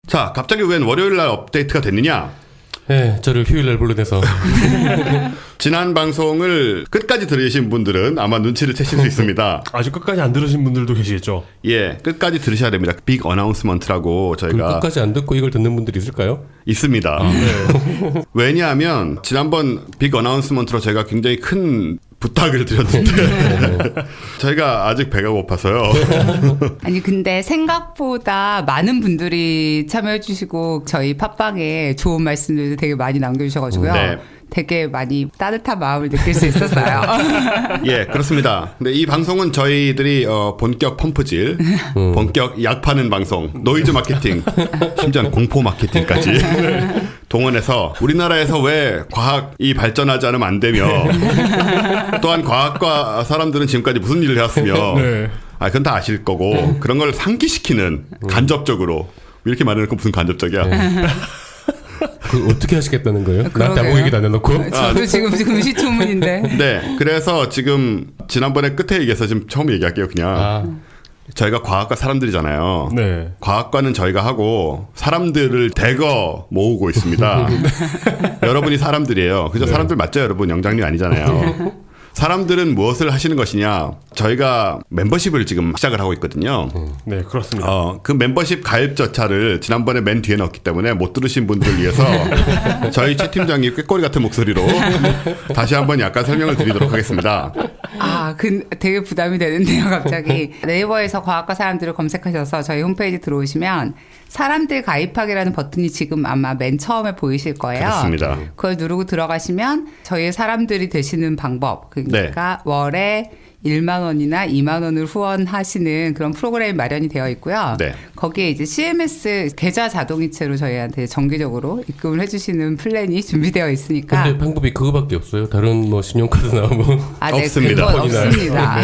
자, 갑자기 웬 월요일날 업데이트가 됐느냐? 네, 저를 휴일날 불러내서. 지난 방송을 끝까지 들으신 분들은 아마 눈치를 채실 수 있습니다. 아직 끝까지 안 들으신 분들도 계시겠죠? 예, 끝까지 들으셔야 됩니다. 빅 어나운스먼트라고 저희가 끝까지 안 듣고 이걸 듣는 분들이 있을까요? 있습니다. 네. 왜냐하면 지난번 빅 어나운스먼트로 제가 굉장히 큰 부탁을 드렸는데 저희가 아직 배가 고파서요. 아니 근데 생각보다 많은 분들이 참여해 주시고 저희 팟빵에 좋은 말씀들도 되게 많이 남겨주셔가지고요. 네. 되게 많이 따뜻한 마음을 느낄 수 있었어요. 예, 그렇습니다. 근데 이 방송은 저희들이 본격 펌프질, 본격 약 파는 방송, 노이즈 마케팅, 심지어 공포 마케팅까지 동원해서 우리나라에서 왜 과학이 발전하지 않으면 안 되며 또한 과학과 사람들은 지금까지 무슨 일을 해왔으며 네. 그건 다 아실 거고 그런 걸 상기시키는 간접적으로 이렇게 말해놓고 무슨 간접적이야. 그 어떻게 하시겠다는 거예요? 나한테 아무 그러게요. 얘기도 안 해놓고? 저도 지금 금시초문인데. 네, 그래서 지금 지난번에 끝에 얘기해서 지금 처음 얘기할게요. 그냥 저희가 과학과 사람들이잖아요. 네. 과학과는 저희가 하고 사람들을 대거 모으고 있습니다. 여러분이 사람들이에요. 그죠? 네. 사람들 맞죠, 여러분? 영장님 아니잖아요. 사람들은 무엇을 하시는 것이냐? 저희가 멤버십을 지금 시작을 하고 있거든요. 네, 그렇습니다. 그 멤버십 가입 절차를 지난번에 맨 뒤에 넣었기 때문에 못 들으신 분들을 위해서 저희 최 팀장이 꾀꼬리 같은 목소리로 다시 한번 약간 설명을 드리도록 하겠습니다. 되게 부담이 되는데요, 갑자기. 네이버에서 과학과 사람들을 검색하셔서 저희 홈페이지 들어오시면 사람들 가입하기라는 버튼이 지금 아마 맨 처음에 보이실 거예요. 그렇습니다. 그걸 누르고 들어가시면 저희의 사람들이 되시는 방법, 그러니까 월에 1만 원이나 2만 원을 후원하시는 그런 프로그램이 마련이 되어 있고요. 네. 거기에 이제 CMS 계좌 자동이체로 저희한테 정기적으로 입금을 해주시는 플랜이 준비되어 있으니까. 근데 방법이 그거밖에 없어요? 다른 뭐 신용카드 나오면? 네, 없습니다. 그건 없습니다.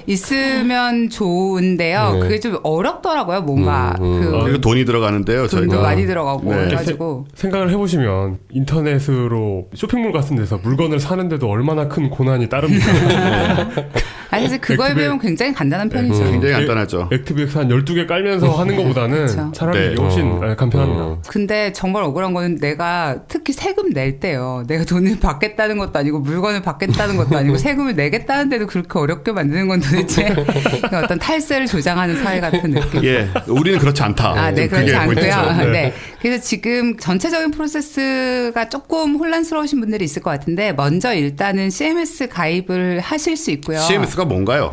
있으면 좋은데요. 네. 그게 좀 어렵더라고요. 뭔가 그리고 돈이 들어가는데요. 돈도 저희가 많이 들어가고 네. 해가지고. 생각을 해보시면 인터넷으로 쇼핑몰 같은 데서 물건을 사는데도 얼마나 큰 고난이 따릅니까? 사실 그거에 비하면 굉장히 간단한 편이죠. 굉장히 간단하죠. 액티브엑스 한 12개 깔면서 하는 것보다는 그렇죠. 차라리 네. 이게 훨씬 간편합니다. 근데 정말 억울한 거는 내가 특히 세금 낼 때요. 내가 돈을 받겠다는 것도 아니고 물건을 받겠다는 것도 아니고 세금을 내겠다는데도 그렇게 어렵게 만드는 건 도대체 어떤 탈세를 조장하는 사회 같은 느낌. 예, 우리는 그렇지 않다. 네, 그게 그렇지 포인트죠. 않고요. 네. 네. 그래서 지금 전체적인 프로세스가 조금 혼란스러우신 분들이 있을 것 같은데 먼저 일단은 CMS 가입을 하실 수 있고요. CMS가 뭔가요?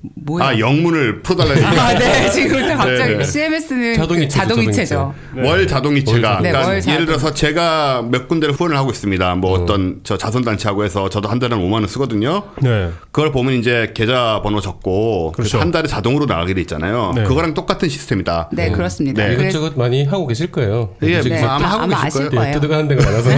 뭐야? 영문을 풀어달라니까. 네, 지금부터 갑자기 네. CMS는 자동이체죠, 자동이체죠. 네. 월 자동이체가. 네, 그러니까 월 자동. 예를 들어서 제가 몇 군데를 후원을 하고 있습니다. 뭐 어떤 저 자선단체하고 해서 저도 한 달에 5만 원 쓰거든요. 네. 그걸 보면 이제 계좌번호 적고 그래서 그렇죠. 한 달에 자동으로 나가게 돼 있잖아요. 네. 그거랑 똑같은 시스템이다. 네, 그렇습니다. 네. 그래서 이것저것 많이 하고 계실 거예요. 예, 여기저기서 뭐 아마 하고 아마 계실 아실 거예요. 거예요. 뜯어가는 데가 많아서.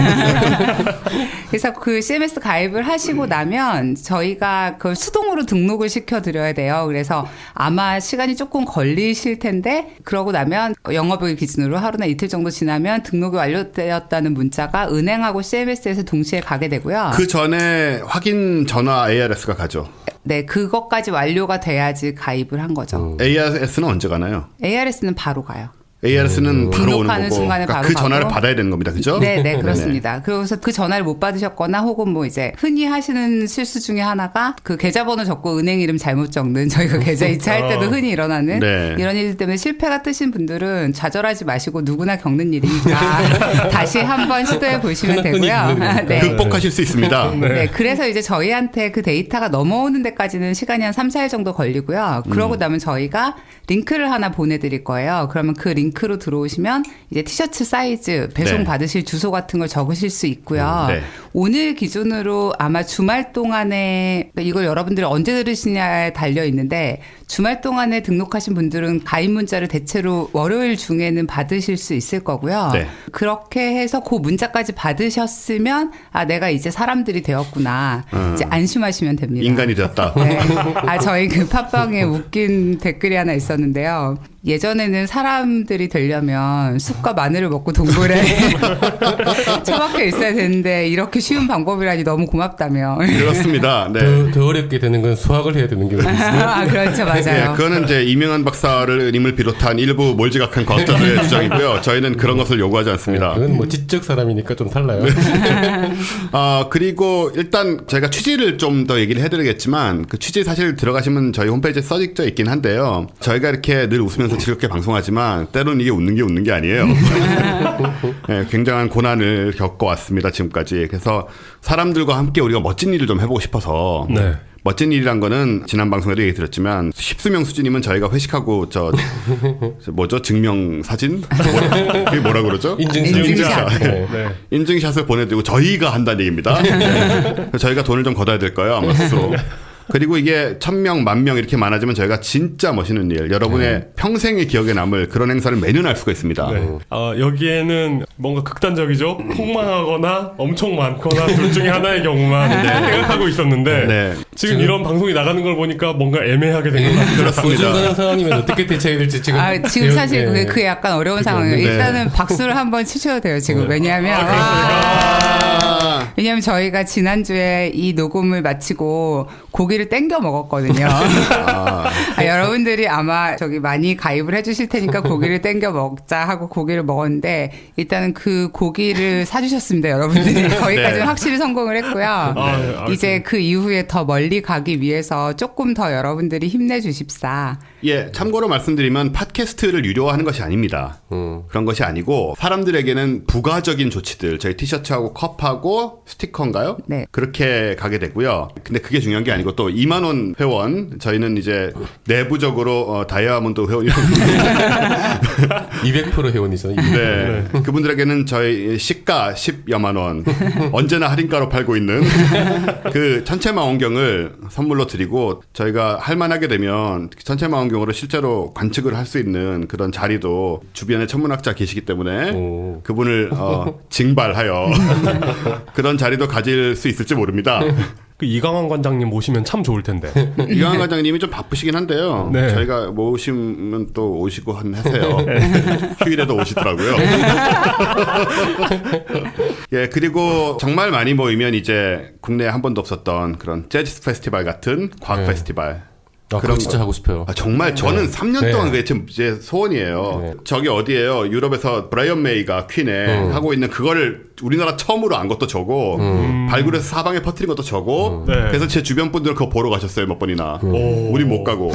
그래서 그 CMS 가입을 하시고 나면 저희가 그걸 수동으로 등록을 시켜드려야 돼요. 그래서 아마 시간이 조금 걸리실 텐데 그러고 나면 영업일 기준으로 하루나 이틀 정도 지나면 등록이 완료되었다는 문자가 은행하고 CMS에서 동시에 가게 되고요. 그 전에 확인 전화 ARS가 가죠. 네, 그것까지 완료가 돼야지 가입을 한 거죠. ARS는 언제 가나요? ARS는 바로 가요. ARS는 바로 오는 등록하는 거고 순간에 그러니까 바로 그 전화를 가고. 받아야 되는 겁니다. 그죠? 네, 그렇습니다. 그래서 그 전화를 못 받으셨거나 혹은 뭐 이제 흔히 하시는 실수 중에 하나가 그 계좌번호 적고 은행 이름 잘못 적는 저희가 계좌 이체할 때도 흔히 일어나는 네. 이런 일 때문에 실패가 뜨신 분들은 좌절하지 마시고 누구나 겪는 일이니까 다시 한번 시도해 보시면 되고요. 네. 극복하실 수 있습니다. 네, 그래서 이제 저희한테 그 데이터가 넘어오는 데까지는 시간이 한 3, 4일 정도 걸리고요. 그러고 나면 저희가 링크를 하나 보내드릴 거예요. 그러면 그 링크로 들어오시면 이제 티셔츠 사이즈, 배송 네. 받으실 주소 같은 걸 적으실 수 있고요. 네. 오늘 기준으로 아마 주말 동안에 이걸 여러분들이 언제 들으시냐에 달려 있는데 주말 동안에 등록하신 분들은 가입 문자를 대체로 월요일 중에는 받으실 수 있을 거고요. 네. 그렇게 해서 그 문자까지 받으셨으면 내가 이제 사람들이 되었구나. 이제 안심하시면 됩니다. 인간이 되었다. 네. 저희 그 팟빵에 웃긴 댓글이 하나 있었는데요. 예전에는 사람들이 되려면 쑥과 마늘을 먹고 동굴에 처박혀 있어야 되는데 이렇게 쉬운 방법이라니 너무 고맙다며. 그렇습니다. 네. 더 어렵게 되는 건 수학을 해야 되는 경우도 있어요. 아, 그렇죠, 맞아요. 네, 그거는 이제 이명환 박사님을 비롯한 일부 몰지각한 과학자들의 주장이고요. 저희는 그런 것을 요구하지 않습니다. 그건 뭐 지적 사람이니까 좀 달라요. 그리고 일단 제가 취지를 좀 더 얘기를 해드리겠지만 그 취지 사실 들어가시면 저희 홈페이지에 써져 있긴 한데요. 저희가 이렇게 늘 웃으면서 즐겁게 방송하지만 때로는 이게 웃는 게 아니에요. 네, 굉장한 고난을 겪어왔습니다 지금까지. 그래서 사람들과 함께 우리가 멋진 일을 좀 해보고 싶어서 네. 멋진 일이란 거는 지난 방송에도 얘기 드렸지만 십수명 수준이면 저희가 회식하고 저 뭐죠 증명 사진 그게 뭐라 그러죠? 인증샷. 네. 네. 인증샷을 보내드리고 저희가 한다는 얘기입니다. 네. 저희가 돈을 좀 걷어야 될 거예요 아마 스스로. 그리고 이게 1000명, 10,000명 이렇게 많아지면 저희가 진짜 멋있는 일, 여러분의 평생의 기억에 남을 그런 행사를 매년 할 수가 있습니다. 네. 여기에는 뭔가 극단적이죠. 폭망하거나 엄청 많거나 둘 중에 하나의 경우만 생각하고 있었는데 네. 지금 이런 방송이 나가는 걸 보니까 뭔가 애매하게 된 것 같아요. 그렇습니다. 어중간한 상황이면 어떻게 대처해야 될지 지금. 지금 사실 네. 그게 약간 어려운 상황이에요. 네. 일단은 박수를 한번 치셔도 돼요, 지금. 왜냐하면. 왜냐면 저희가 지난주에 이 녹음을 마치고 고기를 땡겨 먹었거든요. 여러분들이 아마 저기 많이 가입을 해주실 테니까 고기를 땡겨 먹자 하고 고기를 먹었는데 일단은 그 고기를 사주셨습니다, 여러분들이. 거기까지는 네. 확실히 성공을 했고요. 네, 이제 그 이후에 더 멀리 가기 위해서 조금 더 여러분들이 힘내주십사. 예, 참고로 말씀드리면 팟캐스트를 유료화하는 것이 아닙니다. 그런 것이 아니고 사람들에게는 부가적인 조치들, 저희 티셔츠하고 컵하고 스티커인가요? 네. 그렇게 가게 되고요. 근데 그게 중요한 게 아니고 또 2만 원 회원, 저희는 이제 내부적으로 다이아몬드 회원이 200% 회원이죠. 네. 그분들에게는 저희 시가 10여만 원 언제나 할인가로 팔고 있는 그 천체망원경을 선물로 드리고 저희가 할만하게 되면 천체망원경으로 실제로 관측을 할 수 있는 그런 자리도 주변에 천문학자 계시기 때문에 오. 그분을 징발하여 그런 자리도 가질 수 있을지 모릅니다. 그 이강환 관장님 모시면 참 좋을 텐데. 이강환 과장님이 좀 바쁘시긴 한데요. 네. 저희가 모시면 또 오시고 하세요. 휴일에도 오시더라고요. 예, 그리고 정말 많이 모이면 이제 국내에 한 번도 없었던 그런 재즈 페스티벌 같은 과학 페스티벌. 그럼 진짜 하고 싶어요. 정말 저는 3년 네. 동안 그게 제 소원이에요. 네. 저기 어디에요? 유럽에서 브라이언 메이가 퀸에 하고 있는 그거를 우리나라 처음으로 안 것도 저고 발굴해서 사방에 퍼뜨린 것도 저고 네. 그래서 제 주변 분들 그거 보러 가셨어요 몇 번이나. 우리 못 가고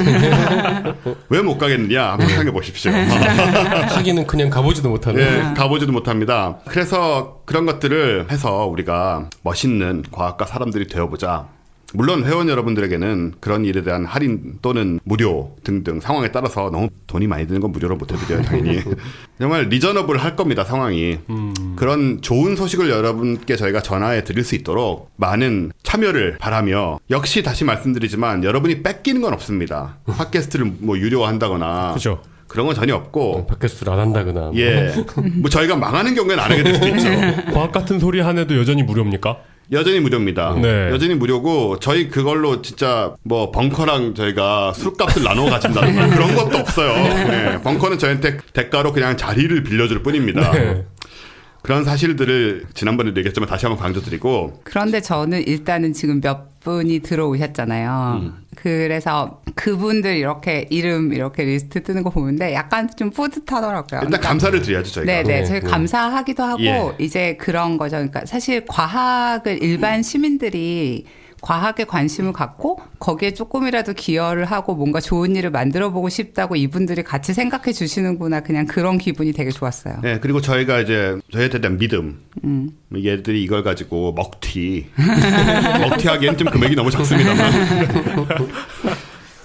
왜 못 가겠느냐 한번 생각해 보십시오. 하기는 그냥 가보지도 못하는. 네, 가보지도 못합니다. 그래서 그런 것들을 해서 우리가 멋있는 과학과 사람들이 되어보자. 물론 회원 여러분들에게는 그런 일에 대한 할인 또는 무료 등등 상황에 따라서 너무 돈이 많이 드는 건 무료로 못 해드려요 당연히. 정말 리저너블 할 겁니다 상황이. 그런 좋은 소식을 여러분께 저희가 전화해 드릴 수 있도록 많은 참여를 바라며 역시 다시 말씀드리지만 여러분이 뺏기는 건 없습니다. 팟캐스트를 뭐 유료화한다거나 그죠. 그런 건 전혀 없고 팟캐스트를 안 한다거나. 예, 뭐 저희가 망하는 경우에는 안 하게 될 수도 있죠. 과학 같은 소리 한 해도 여전히 무료입니까? 여전히 무료입니다. 네. 여전히 무료고 저희 그걸로 진짜 뭐 벙커랑 저희가 술값을 나눠 가진다든가 그런 것도 없어요. 네. 벙커는 저희한테 대가로 그냥 자리를 빌려줄 뿐입니다. 네. 그런 사실들을 지난번에도 얘기했지만 다시 한번 강조드리고 그런데 저는 일단은 지금 몇 분이 들어오셨잖아요. 그래서 그분들 이렇게 이름 이렇게 리스트 뜨는 거 보는데 약간 좀 뿌듯하더라고요. 일단 감사를 드려야죠 저희가. 네네, 네, 저희 네. 감사하기도 하고 예. 이제 그런 거죠. 그러니까 사실 과학을 일반 시민들이 과학에 관심을 갖고 거기에 조금이라도 기여를 하고 뭔가 좋은 일을 만들어 보고 싶다고 이분들이 같이 생각해 주시는구나. 그냥 그런 기분이 되게 좋았어요. 네, 그리고 저희가 이제 저희한테 대한 믿음. 얘들이 이걸 가지고 먹튀하기엔 좀 금액이 너무 작습니다만.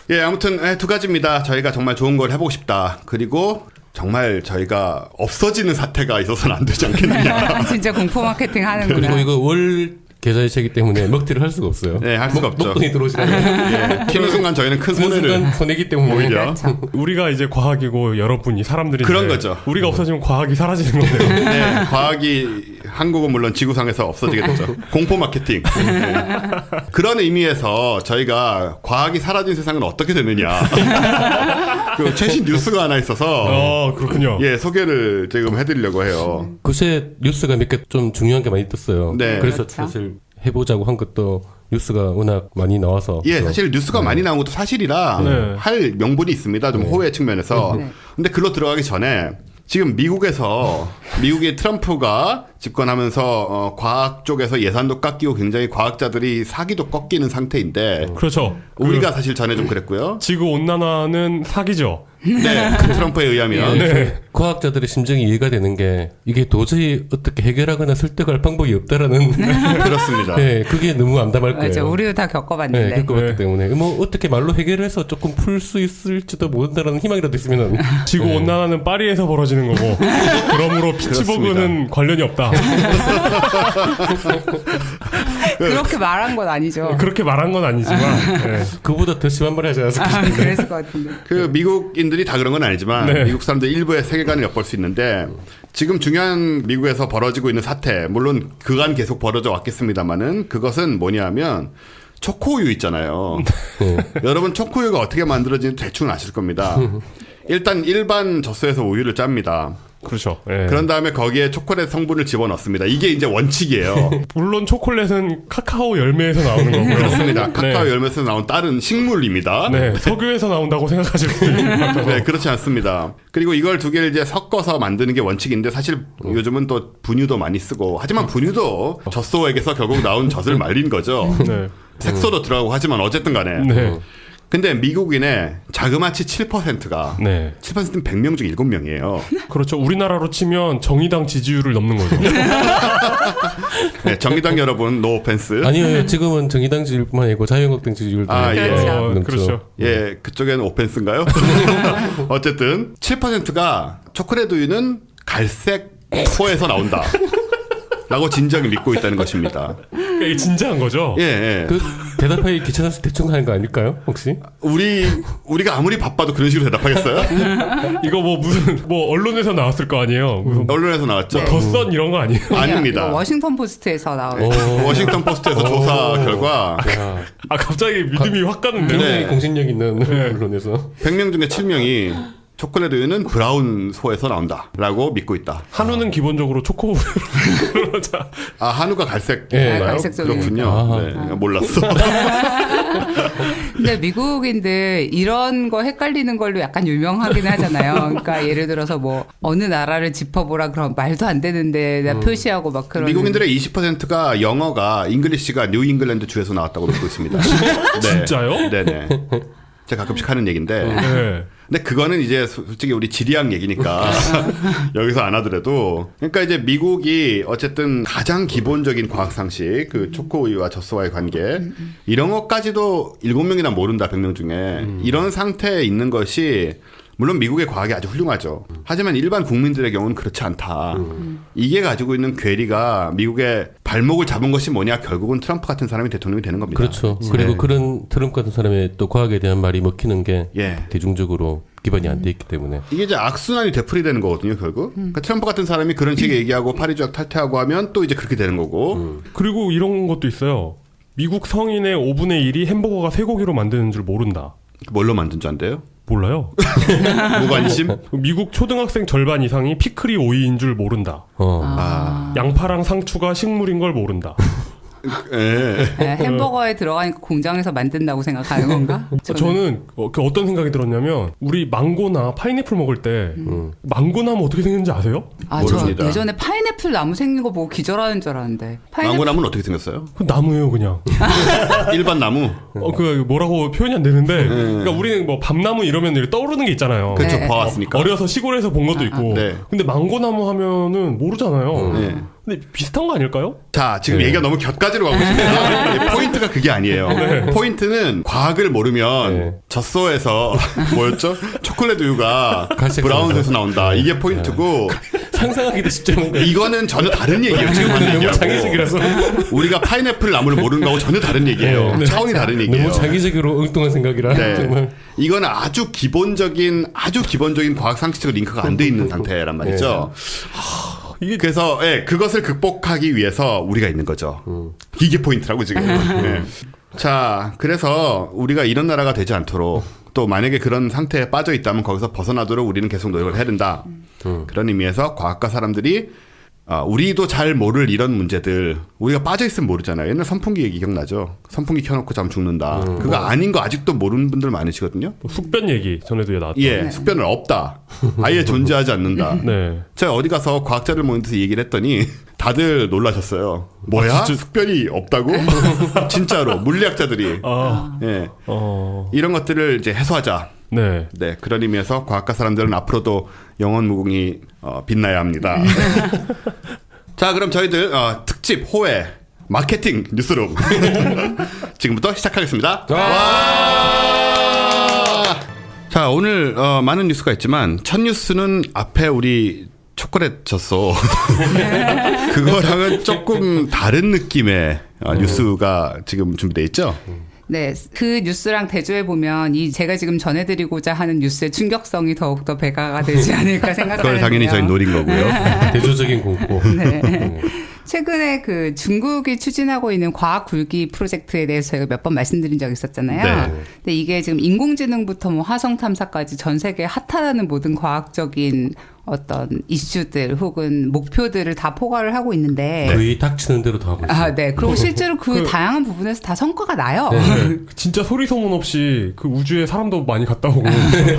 예, 아무튼 두 가지입니다. 저희가 정말 좋은 걸 해보고 싶다. 그리고 정말 저희가 없어지는 사태가 있어서는 안 되지 않겠느냐. 진짜 공포 마케팅 하는구나. 그리고 이거 월 계좌이체이기 때문에 먹튀를 할 수가 없어요. 네, 할 수가 없죠. 목돈이 들어오시면 예, 튀는 순간 저희는 큰 손해를 손해기 때문에 오히려. 그렇죠. 우리가 이제 과학이고 여러분이 사람들인데 그런 거죠. 우리가 없어지면 과학이 사라지는 건데요. 네, 과학이 한국은 물론 지구상에서 없어지게 되죠. 공포 마케팅. 네. 그런 의미에서 저희가 과학이 사라진 세상은 어떻게 되느냐. 그 최신 뉴스가 하나 있어서 그렇군요. 예, 소개를 지금 해드리려고 해요. 그새 뉴스가 몇 개 좀 중요한 게 많이 떴어요. 네. 그래서 그렇죠. 사실 해보자고 한 것도 뉴스가 워낙 많이 나와서. 예, 사실 뉴스가 많이 나온 것도 사실이라 네. 할 명분이 있습니다. 좀 호의 측면에서. 네. 근데 글로 들어가기 전에 지금 미국의 트럼프가 집권하면서 과학 쪽에서 예산도 깎이고 굉장히 과학자들이 사기도 꺾이는 상태인데 그렇죠. 우리가 사실 전에 좀 그랬고요. 지구 온난화는 사기죠. 네, 트럼프에 의하면 네. 과학자들의 심정이 이해가 되는 게 이게 도저히 어떻게 해결하거나 설득할 방법이 없다라는. 그렇습니다. 네, 그게 너무 암담할 거예요. 맞아, 우리도 다 겪어봤는데. 네, 겪어봤기 네. 때문에 뭐 어떻게 말로 해결해서 조금 풀 수 있을지도 모른다라는 희망이라도 있으면은. 지구 온난화는 파리에서 벌어지는 거고 그러므로 피츠버그는 관련이 없다. 그렇게 말한 건 아니죠. 그렇게 말한 건 아니지만 네. 그보다 더 심한 말 하지 않았을까? 그랬을 것 같은데. 그 미국인들이 다 그런 건 아니지만 네. 미국 사람들 일부의 세계관을 엿볼 수 있는데 지금 중요한 미국에서 벌어지고 있는 사태 물론 그간 계속 벌어져 왔겠습니다만은 그것은 뭐냐면 초코우유 있잖아요. 여러분 초코우유가 어떻게 만들어지는지 대충 아실 겁니다. 일단 일반 젖소에서 우유를 짭니다. 그렇죠. 네. 그런 다음에 거기에 초콜릿 성분을 집어넣습니다. 이게 이제 원칙이에요. 물론 초콜릿은 카카오 열매에서 나오는 거고요. 그렇습니다. 카카오 네. 열매에서 나온 다른 식물입니다. 네, 석유에서 나온다고 생각하실 수 있는 것 같아서. 네, 그렇지 않습니다. 그리고 이걸 두 개를 이제 섞어서 만드는 게 원칙인데 사실 요즘은 또 분유도 많이 쓰고 하지만 분유도 젖소에게서 결국 나온 젖을 말린 거죠. 네. 색소도 들어가고 하지만 어쨌든 간에. 네. 근데 미국인의 자그마치 7%가 네. 7%는 100명 중 7명이에요. 그렇죠. 우리나라로 치면 정의당 지지율을 넘는 거죠. 네, 정의당 여러분 노 오펜스. 아니요, 지금은 정의당 지지율뿐만 아니고 자유한국당 지지율도. 아, 예. 그렇죠. 그렇죠. 예, 그쪽에는 오펜스인가요? 어쨌든 7%가 초콜릿 우유는 갈색 소에서 나온다. 라고 진작에 믿고 있다는 것입니다. 그러니까 이게 진짜한 거죠. 예, 예. 그 대답하기 귀찮아서 대충 하는 거 아닐까요? 혹시? 우리가 아무리 바빠도 그런 식으로 대답하겠어요? 이거 뭐 무슨 뭐 언론에서 나왔을 거 아니에요. 무슨 언론에서 나왔죠. 더선 이런 거 아니에요? 아닙니다. 이거 워싱턴 포스트에서 나온. 워싱턴 포스트에서 조사 결과 야, 아 갑자기 믿음이 확 가는데. 굉장히 네. 공신력 있는 언론에서. 100명 중에 7명이 초콜릿 우유는 브라운 소에서 나온다라고 믿고 있다. 한우는 기본적으로 초코 그러자. 아, 한우가 갈색. 예. 갈색 쪽이니까. 그렇군요. 아. 네, 몰랐어. 근데 미국인들 이런 거 헷갈리는 걸로 약간 유명하긴 하잖아요. 그러니까 예를 들어서 뭐 어느 나라를 짚어보라 그럼 말도 안 되는데 나 표시하고 막 그런. 미국인들의 20%가 영어가 잉글리시가 뉴 잉글랜드 주에서 나왔다고 믿고 있습니다. 네. 진짜요? 네네. 제가 가끔씩 하는 얘기인데. 네. 근데 그거는 이제 솔직히 우리 지리학 얘기니까 여기서 안 하더라도 그러니까 이제 미국이 어쨌든 가장 기본적인 과학 상식 그 초코우유와 젖소와의 관계 이런 것까지도 7명이나 모른다 100명 중에 이런 상태에 있는 것이 물론 미국의 과학이 아주 훌륭하죠. 하지만 일반 국민들의 경우는 그렇지 않다. 이게 가지고 있는 괴리가 미국의 발목을 잡은 것이 뭐냐 결국은 트럼프 같은 사람이 대통령이 되는 겁니다. 그렇죠. 그리고 그런 트럼프 같은 사람의 또 과학에 대한 말이 먹히는 게 예. 대중적으로 기반이 안 돼 있기 때문에. 이게 이제 악순환이 되풀이되는 거거든요, 결국. 그러니까 트럼프 같은 사람이 그런 식의 얘기하고 파리 조약 탈퇴하고 하면 또 이제 그렇게 되는 거고. 그리고 이런 것도 있어요. 미국 성인의 5분의 1이 햄버거가 쇠고기로 만드는 줄 모른다. 뭘로 만든 줄 안돼요? 몰라요. 무관심? 미국 초등학생 절반 이상이 피클이 오이인 줄 모른다. 양파랑 상추가 식물인 걸 모른다. 예. 네, 햄버거에 들어가니까 공장에서 만든다고 생각하는 건가? 저는 어떤 생각이 들었냐면 우리 망고나 파인애플 먹을 때 망고나무 어떻게 생겼는지 아세요? 저 모릅니다. 예전에 파인애플 나무 생긴 거 보고 기절하는 줄 알았는데. 망고나무는 어떻게 생겼어요? 그 나무예요 그냥. 일반 나무? 그 뭐라고 표현이 안 되는데 그러니까 우리는 뭐 밤나무 이러면 이렇게 떠오르는 게 있잖아요. 그렇죠, 네. 봐왔으니까. 어려서 시골에서 본 것도 있고. 네. 근데 망고나무 하면은 모르잖아요. 네. 근데 비슷한 거 아닐까요? 자, 지금 얘기가 너무 곁가지로 가고 있습니다. 포인트가 그게 아니에요. 포인트는 과학을 모르면 젖소에서 뭐였죠? 초콜릿 우유가 브라운색에서 나온다. 이게 포인트고 상상하기도 쉽지 않은데. 이거는 전혀 다른 얘기예요. 지금 하는 너무 얘기하고. 장기적이라서. 우리가 파인애플 나무를 모르는 거하고 전혀 다른 얘기예요. 차원이 다른 얘기예요. 너무 장기적으로 엉뚱한 생각이라. 네. 정말. 이거는 아주 기본적인 과학 상식적으로 링크가 안 돼 있는 상태란 말이죠. 그래서 예, 그것을 극복하기 위해서 우리가 있는 거죠. 이게 포인트라고 지금. 예. 자, 그래서 우리가 이런 나라가 되지 않도록 또 만약에 그런 상태에 빠져 있다면 거기서 벗어나도록 우리는 계속 노력을 해야 된다. 그런 의미에서 과학과 사람들이 우리도 잘 모를 이런 문제들 우리가 빠져 있으면 모르잖아요. 옛날 선풍기 얘기 기억나죠? 선풍기 켜놓고 자면 죽는다. 그거 아닌 거 아직도 모르는 분들 많으시거든요. 숙변 얘기 전에도 나왔죠. 예, 숙변은 없다. 아예 존재하지 않는다. 네. 제가 어디 가서 과학자를 모는데서 얘기를 했더니 다들 놀라셨어요. 뭐야? 숙변이 없다고? 진짜로 물리학자들이. 예. 이런 것들을 이제 해소하자. 네. 네, 그런 의미에서 과학과 사람들은 앞으로도 영원 무궁히 빛나야 합니다. 자, 그럼 저희들 특집 호회 마케팅 뉴스룸 지금부터 시작하겠습니다. 와! 자, 오늘 많은 뉴스가 있지만 첫 뉴스는 앞에 우리 초콜릿 졌어. 그거랑은 조금 다른 느낌의 뉴스가 지금 준비되어 있죠? 네, 그 뉴스랑 대조해 보면 이 제가 지금 전해드리고자 하는 뉴스의 충격성이 더욱더 배가가 되지 않을까 생각하는데요. 그걸 당연히 저희 노린 거고요. 대조적인 공포. 네. 최근에 그 중국이 추진하고 있는 과학 굴기 프로젝트에 대해서 저희가 몇 번 말씀드린 적이 있었잖아요. 네. 근데 이게 지금 인공지능부터 뭐 화성 탐사까지 전 세계 핫하다는 모든 과학적인 어떤 이슈들 혹은 목표들을 다 포괄을 하고 있는데 거의 닥치는 대로 다 하고 있어요. 네. 그리고 실제로 그 다양한 부분에서 다 성과가 나요. 네. 진짜 소리 소문 없이 그 우주에 사람도 많이 갔다 오고.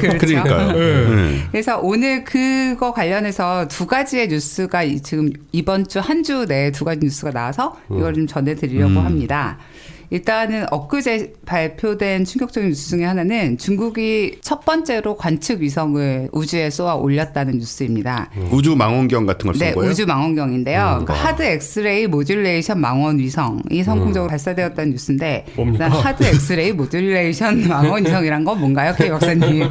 그렇죠. 그러니까요. 네. 그래서 오늘 그거 관련해서 두 가지의 뉴스가 지금 이번 주 한 주 내에 두 가지 뉴스가 나와서 이걸 좀 전해드리려고 합니다. 일단은 엊그제 발표된 충격적인 뉴스 중에 하나는 중국이 첫 번째로 관측 위성을 우주에 쏘아 올렸다는 뉴스입니다. 우주 망원경 같은 걸 쏜 네, 거예요? 우주 망원경인데요. 그러니까 하드 엑스레이 모듈레이션 망원 위성이 성공적으로 발사되었다는 뉴스인데 뭡니까? 일단 하드 엑스레이 모듈레이션 망원 위성이란 건 뭔가요, K 박사님?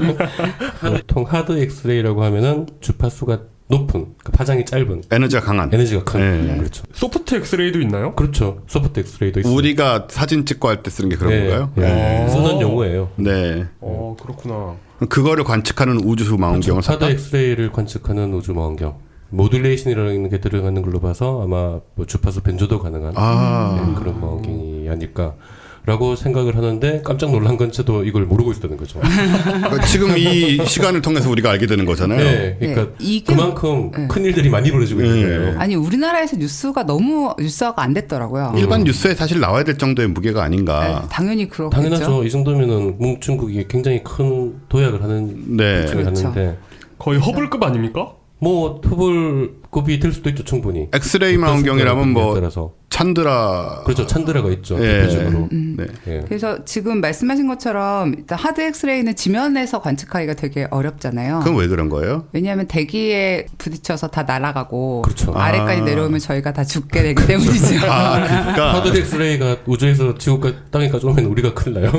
보통 하드 엑스레이라고 하면은 주파수가 높은, 그러니까 파장이 짧은, 에너지가 강한. 에너지가 큰. 네. 그렇죠. 소프트 엑스레이도 있나요? 그렇죠. 소프트 엑스레이도 있어요. 우리가 사진 찍고 할 때 쓰는 게 그런 건가요? 예. 쓰는 용어예요. 네. 그렇구나. 그거를 관측하는 우주 망원경을 그렇죠. 하드 샀다? 엑스레이를 관측하는 우주 망원경. 모듈레이션이라는 게 들어가는 걸로 봐서 아마 뭐 주파수 변조도 가능한 네, 그런 망원경이 아닐까라고 생각을 하는데 깜짝 놀란 건 저도 이걸 모르고 있었다는 거죠. 그러니까 지금 이 시간을 통해서 우리가 알게 되는 거잖아요. 네, 그러니까 네, 이게- 그만큼 큰 일들이 많이 벌어지고 있는 네. 거예요. 아니 우리나라에서 뉴스가 너무 뉴스화가 안 됐더라고요. 일반 뉴스에 사실 나와야 될 정도의 무게가 아닌가. 네, 당연히 그렇겠죠. 당연하죠. 이 정도면은 중국이 굉장히 큰 도약을 하는 네. 것 중에 그렇죠. 하나인데 거의 허블급 아닙니까? 뭐 허블급이 될 수도 있죠, 충분히. 엑스레이 망원경이라면 뭐 따라서. 찬드라. 그렇죠. 찬드라가 있죠. 예. 대표적으로. 네. 예. 그래서 지금 말씀하신 것처럼 일단 하드 엑스레이는 지면에서 관측하기가 되게 어렵잖아요. 그건 왜 그런 거예요? 왜냐하면 대기에 부딪혀서 다 날아가고 그렇죠. 아래까지 내려오면 저희가 다 죽게 되기 때문이죠. 그러니까 하드 엑스레이가 우주에서 지구가 땅에까지 오면 우리가 큰일 나요.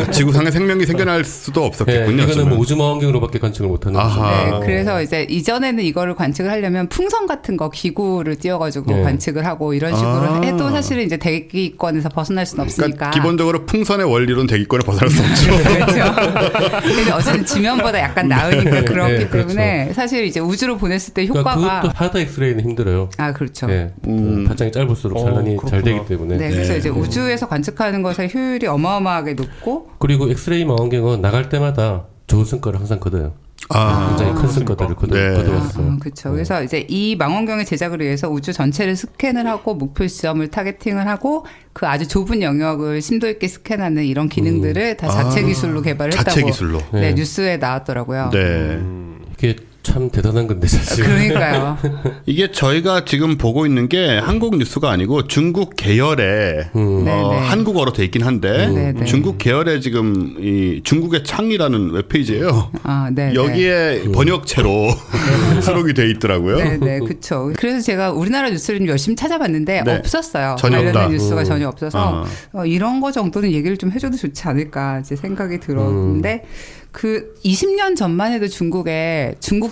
지구상에 생명이 생겨날 수도 예, 없었겠군요. 이거는 어쩌면. 뭐 우주 망원경으로밖에 관측을 못하는 거죠. 아하. 네, 그래서 이제 이전에는 이거를 관측을 하려면 풍선 같은 거 기구를 띄워가지고 네. 관측을 하고 이런 식으로 해도 사실은 이제 대기권에서 벗어날 수는 없으니까. 그러니까 기본적으로 풍선의 원리로는 대기권에 벗어날 수 없죠. 그렇죠. 근데 어쨌든 지면보다 약간 나으니까 그렇기 네, 그렇죠. 때문에 사실 이제 우주로 보냈을 때 효과가 그러니까 그것도 하드 엑스레이는 힘들어요. 아 그렇죠. 예, 파장이 짧을수록 산란이 잘 그렇구나. 되기 때문에. 네, 그래서 이제 우주에서 관측하는 것의 효율이 어마어마하게 높고 그리고 엑스레이 망원경은 나갈 때마다 좋은 성과를 항상 거둬요. 굉장히 큰 성과들을 네. 거둬왔어요. 그렇죠. 그래서 이제 이 망원경의 제작을 위해서 우주 전체를 스캔을 하고 목표 지점을 타겟팅을 하고 그 아주 좁은 영역을 심도 있게 스캔하는 이런 기능들을 다 자체 기술로 개발을 했다고 자체 기술로. 네, 네. 뉴스에 나왔더라고요. 네. 이게 참 대단한 건데 사실. 그러니까요. 이게 저희가 지금 보고 있는 게 한국 뉴스가 아니고 중국 계열의 네네. 한국어로 돼 있긴 한데 네네. 중국 계열의 지금 이 중국의 창이라는 웹페이지예요. 아, 네. 여기에 번역체로 수록이 돼 있더라고요. 네, 네, 그렇죠. 그래서 제가 우리나라 뉴스를 좀 열심히 찾아봤는데 네. 없었어요. 전혀 관련된 없다. 뉴스가 전혀 없어서 이런 거 정도는 얘기를 좀 해줘도 좋지 않을까 이제 생각이 들었는데 그 20년 전만 해도 중국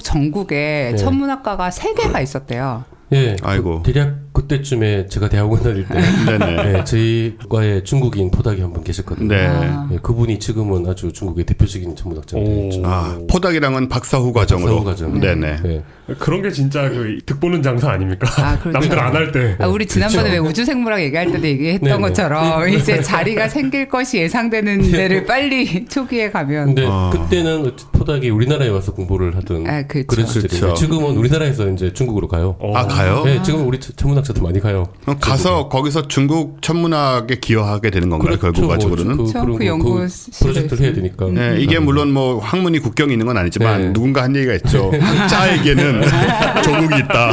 전국에 네. 천문학과가 3개가 있었대요. 예. 아이고. 대략 그 그때쯤에 제가 대학원 다닐 때 네네. 네, 저희 과에 중국인 포닥이 한 분 계셨거든요. 네. 네, 그분이 지금은 아주 중국의 대표적인 천문학자입니다. 포닥이랑은 박사후 과정으로. 박사후 과정. 네네. 네. 그런 게 진짜 그 득보는 장사 아닙니까? 아, 그렇죠. 남들 안 할 때. 아, 우리 지난번에 왜 우주생물학 얘기할 때도 얘기했던 네네. 것처럼 이제 자리가 생길 것이 예상되는 데를 빨리 초기에 가면 근데 그때는 포닥이 우리나라에 와서 공부를 하던 아, 그렇죠. 그런 시절이에요. 그렇죠. 지금은 우리나라에서 이제 중국으로 가요. 아, 가요? 네, 지금 우리 천문학자도 많이 가요. 그럼 가서 거기서 중국 천문학에 기여하게 되는 건가요? 결과적으로는? 그렇죠. 그 연구 프로젝트를 해야 되니까. 네, 이게 물론 뭐 학문이 국경이 있는 건 아니지만 네. 누군가 한 얘기가 있죠. 학자에게는 조국이 있다.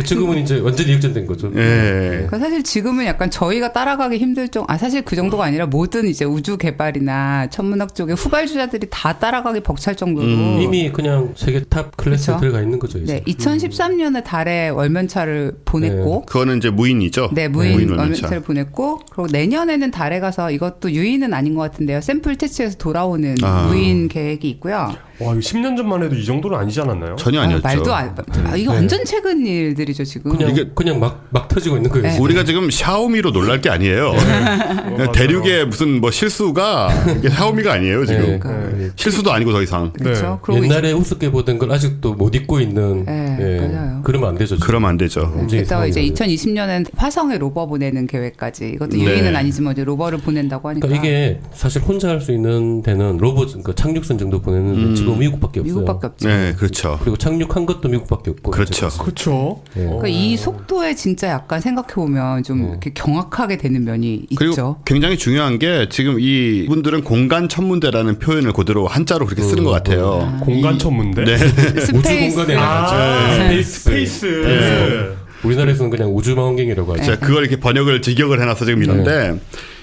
지금은 이제 완전히 역전된 거죠. 예. 그러니까 사실 지금은 약간 저희가 따라가기 힘들 사실 그 정도가 아니라 모든 이제 우주 개발이나 천문학 쪽의 후발주자들이 다 따라가기 벅찰 정도로 이미 그냥 세계 탑 클래스에 그렇죠. 들어가 있는 거죠. 이제. 네, 2013년에 달에 월면차를 보냈고 그거는 이제 무인이죠. 네, 무인 월면차. 월면차를 보냈고 그리고 내년에는 달에 가서 이것도 유인은 아닌 것 같은데요. 샘플 채취해서 돌아오는 무인 계획이 있고요. 와, 이거 10년 전만 해도 이 정도는 아니지 않았나요? 전혀 아니었죠. 말도 안 이거 완전 최근 일들이죠, 지금. 그냥 막 터지고 있는 거예요. 네. 지금. 우리가 지금 샤오미로 놀랄 게 아니에요. 맞아요. 대륙의 무슨 뭐 실수가 이게 샤오미가 아니에요 지금. 네. 실수도 아니고 더 이상. 그렇죠. 그리고 옛날에 우습게 보던 걸 아직도 못 잊고 있는. 네, 맞아요. 그러면 안 되죠. 지금. 그러면 안 되죠. 게다가 이제 2020년엔 화성에 로버 보내는 계획까지 이것도 네. 유인은 아니지만 이제 로버를 보낸다고 하니까 그러니까 이게 사실 혼자 할 수 있는 데는 로봇, 그러니까 착륙선 정도 보내는 지금 미국밖에 없어요. 미국밖에 없죠. 네, 그렇죠. 그리고 착륙한 것도 미국밖에 없고. 그렇죠. 그렇죠. 네. 그러니까 이 속도에 진짜 약간 생각해 보면 좀 이렇게 경악하게 되는 면이 그리고 있죠. 굉장히 중요한 게 지금 이 분들은 공간 천문대라는 표현을 그대로 한자로 그렇게 쓰는 것 같아요. 공간 천문대? 네. 우주 스페이스 공간에 나가죠. 스페이스. 우리나라에서는 그냥 우주망원경이라고 하죠. 제가 그걸 이렇게 번역을 직역을 해놔서 지금 이런데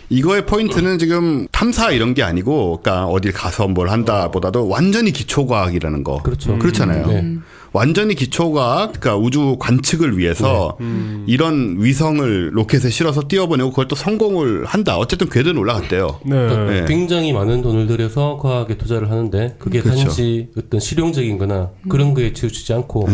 이거의 포인트는 지금 탐사 이런 게 아니고, 그러니까 어딜 가서 뭘 한다 보다도 완전히 기초과학이라는 거. 그렇죠. 그렇잖아요. 네. 완전히 기초과학, 그러니까 우주 관측을 위해서 이런 위성을 로켓에 실어서 띄워보내고 그걸 또 성공을 한다. 어쨌든 궤도는 올라갔대요. 네. 네. 굉장히 많은 돈을 들여서 과학에 투자를 하는데 그게 그렇죠. 단지 어떤 실용적인 거나 그런 거에 치우치지 않고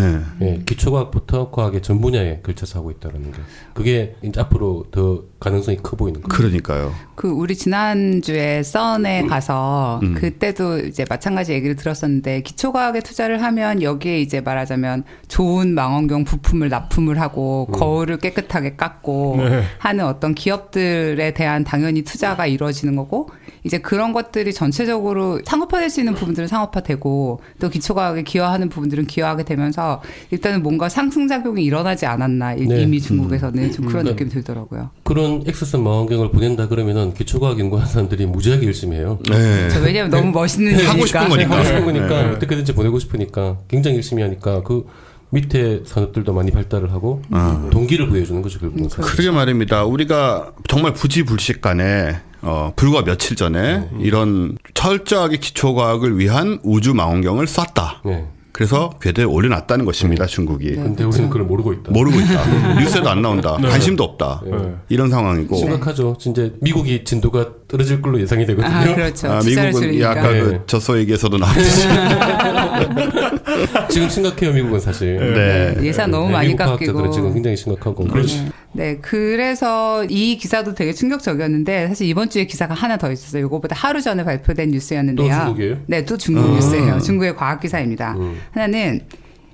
기초과학부터 과학의 전 분야에 걸쳐서 하고 있다는 게 그게 이제 앞으로 더 가능성이 커 보이는 거죠. 그러니까요. 그 우리 지난주에 썬에 가서 그때도 이제 마찬가지 얘기를 들었었는데 기초과학에 투자를 하면 여기에 이제 말하자면 좋은 망원경 부품을 납품을 하고 거울을 깨끗하게 깎고 네. 하는 어떤 기업들에 대한 당연히 투자가 이루어지는 거고 이제 그런 것들이 전체적으로 상업화될 수 있는 부분들은 상업화되고 또 기초과학에 기여하는 부분들은 기여하게 되면서 일단은 뭔가 상승작용이 일어나지 않았나 네. 이미 중국에서는 좀 그런 느낌이 들더라고요. 그런 엑스선 망원경을 보낸다 그러면은 기초과학 연구하는 사람들이 무지하게 열심히 해요. 네. 왜냐면 너무 멋있는 하고 일이니까. 싶은 거니까. 하고 싶은 거니까 네. 어떻게든지 보내고 싶으니까 굉장히 열심히 하니까 그 밑에 산업들도 많이 발달을 하고 동기를 부여해주는 거죠 결국은. 그러게 말입니다. 우리가 정말 부지불식간에 불과 며칠 전에 이런 철저하게 기초과학을 위한 우주 망원경을 쐈다. 네. 그래서 궤도에 올려놨다는 것입니다. 중국이. 근데 우리는 그걸 모르고 있다. 모르고 있다. 뉴스에도 안 나온다. 관심도 없다. 이런 상황이고. 심각하죠. 진짜 미국이 진도가 떨어질 걸로 예상이 되거든요. 아, 그렇죠. 기사를 미국은 줄이니까. 아까 네. 그 저서 얘기에서도 나왔듯이. 지금 심각해요 미국은 사실. 네. 예산 너무 네, 많이 미국 깎이고. 과학자들은 지금 굉장히 심각하고. 네, 그래서 이 기사도 되게 충격적이었는데 사실 이번 주에 기사가 하나 더 있었어요. 이거보다 하루 전에 발표된 뉴스였는데요. 또 중국이에요? 네, 또 중국 뉴스예요. 중국의 과학 기사입니다. 하나는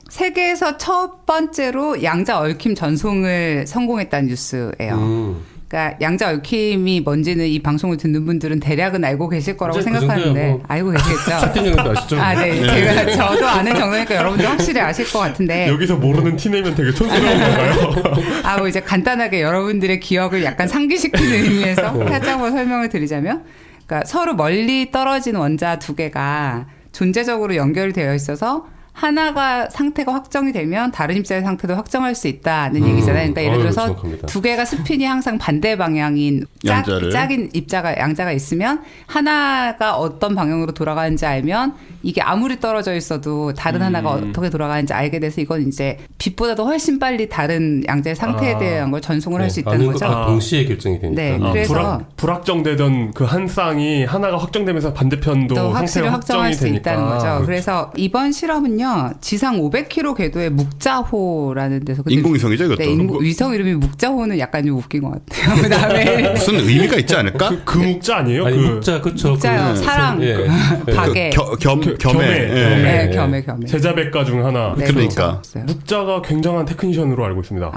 세계에서 첫 번째로 양자 얽힘 전송을 성공했다는 뉴스예요. 그러니까 양자 얽힘이 뭔지는 이 방송을 듣는 분들은 대략은 알고 계실 거라고 이제 그 생각하는데 정도야 뭐. 알고 계시겠죠? 차태형도 아시죠? 아, 네. 제가 저도 아는 정도니까 여러분들 확실히 아실 것 같은데. 여기서 모르는 티 내면 되게 촌스러운 건가요? 아, 뭐 이제 간단하게 여러분들의 기억을 약간 상기시키는 의미에서 살짝 한번 설명을 드리자면, 그러니까 서로 멀리 떨어진 원자 두 개가 존재적으로 연결되어 있어서 하나가 상태가 확정이 되면 다른 입자의 상태도 확정할 수 있다는 얘기잖아요. 그러니까 예를 들어서 정확합니다. 두 개가 스핀이 항상 반대 방향인 양자를. 짝인 입자가 양자가 있으면 하나가 어떤 방향으로 돌아가는지 알면 이게 아무리 떨어져 있어도 다른 하나가 어떻게 돌아가는지 알게 돼서 이건 이제 빛보다도 훨씬 빨리 다른 양자의 상태에 대한 걸 전송을 할 수 있다는 아는 거죠. 것과 동시에 결정이 되니까. 네, 그래서 불확정되던 그 한 쌍이 하나가 확정되면서 반대편도 또 확실히 상태가 확정할 확정이 수 되니까. 있다는 거죠. 그래서 이번 실험은요, 지상 500km 궤도의 묵자호라는 데서 근데 인공위성이죠 이것도. 네, 위성 이름이 묵자호는 약간 좀 웃긴 것 같아요. 그다음에 무슨 의미가 있지 않을까? 그 묵자 아니에요? 아니 그 묵자 그쵸. 묵자요. 사랑, 겸해. 박애. 겸해. 네, 겸해. 제자백과 중 하나. 네, 그러니까. 그렇죠. 묵자가 굉장한 테크니션으로 알고 있습니다.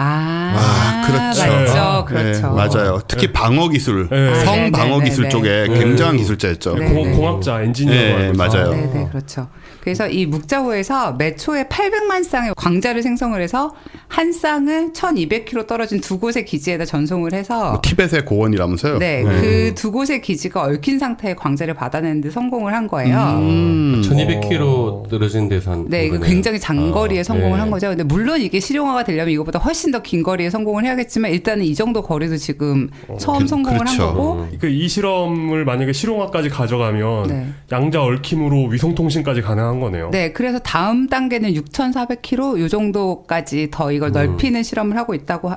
그렇죠. 맞죠, 그렇죠. 네, 맞아요. 특히 방어 기술, 네. 성 방어 네, 기술 네, 쪽에 네. 굉장한 기술자였죠. 네. 공학자, 엔지니어로 네, 알고 있어요. 맞아요. 네, 그렇죠. 그래서 이 묵자호에서 매 초에 800만 쌍의 광자를 생성을 해서 한 쌍을 1200km 떨어진 두 곳의 기지에다 전송을 해서 뭐 티벳의 고원이라면서요. 네, 그 두 곳의 기지가 얽힌 상태의 광자를 받아내는 데 성공을 한 거예요. 1200km 떨어진 데서 한 네, 이거 거네요. 굉장히 장거리에 성공을 네. 한 거죠. 근데 물론 이게 실용화가 되려면 이거보다 훨씬 더 긴 거리에 성공을 해야겠지만 일단은 이 정도 거리도 지금 처음 성공을 그렇죠. 한 거고. 이 실험을 만약에 실용화까지 가져가면 네. 양자 얽힘으로 위성통신까지 가능한 거네요. 네, 그래서 다음 단계는 6,400km 요 정도까지 더 이걸 넓히는 실험을 하고 있다고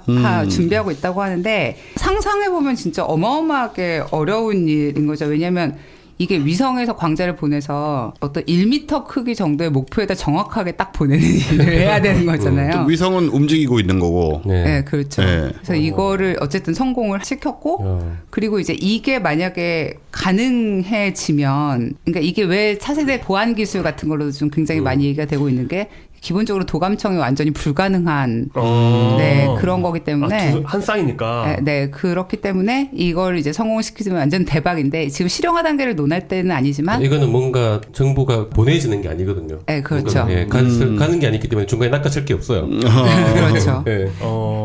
준비하고 있다고 하는데 상상해 보면 진짜 어마어마하게 어려운 일인 거죠. 왜냐하면 이게 위성에서 광자를 보내서 어떤 1m 크기 정도의 목표에다 정확하게 딱 보내는 일을 해야 되는 거잖아요. 또 위성은 움직이고 있는 거고. 네. 네, 그렇죠. 네. 그래서 이거를 어쨌든 성공을 시켰고, 그리고 이제 이게 만약에 가능해지면, 그러니까 이게 왜 차세대 보안 기술 같은 걸로도 좀 굉장히 많이 얘기가 되고 있는 게, 기본적으로 도감청이 완전히 불가능한 네, 그런 거기 때문에 한 쌍이니까. 네, 그렇기 때문에 이걸 이제 성공시키면 완전 대박인데 지금 실용화 단계를 논할 때는 아니지만 이거는 뭔가 정보가 보내지는 게 아니거든요. 네, 그렇죠. 뭔가, 예, 가는 게 아니기 때문에 중간에 낚아챌 게 없어요. 그렇죠. 예.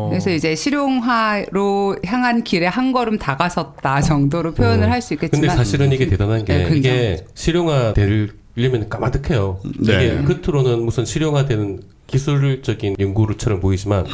그래서 이제 실용화로 향한 길에 한 걸음 다가섰다 정도로 표현을 할 수 있겠지만 근데 사실은 이게 대단한 게 네, 이게 실용화 되려면 까마득해요. 네. 이게 겉으로는 무슨 실용화되는 기술적인 연구처럼 보이지만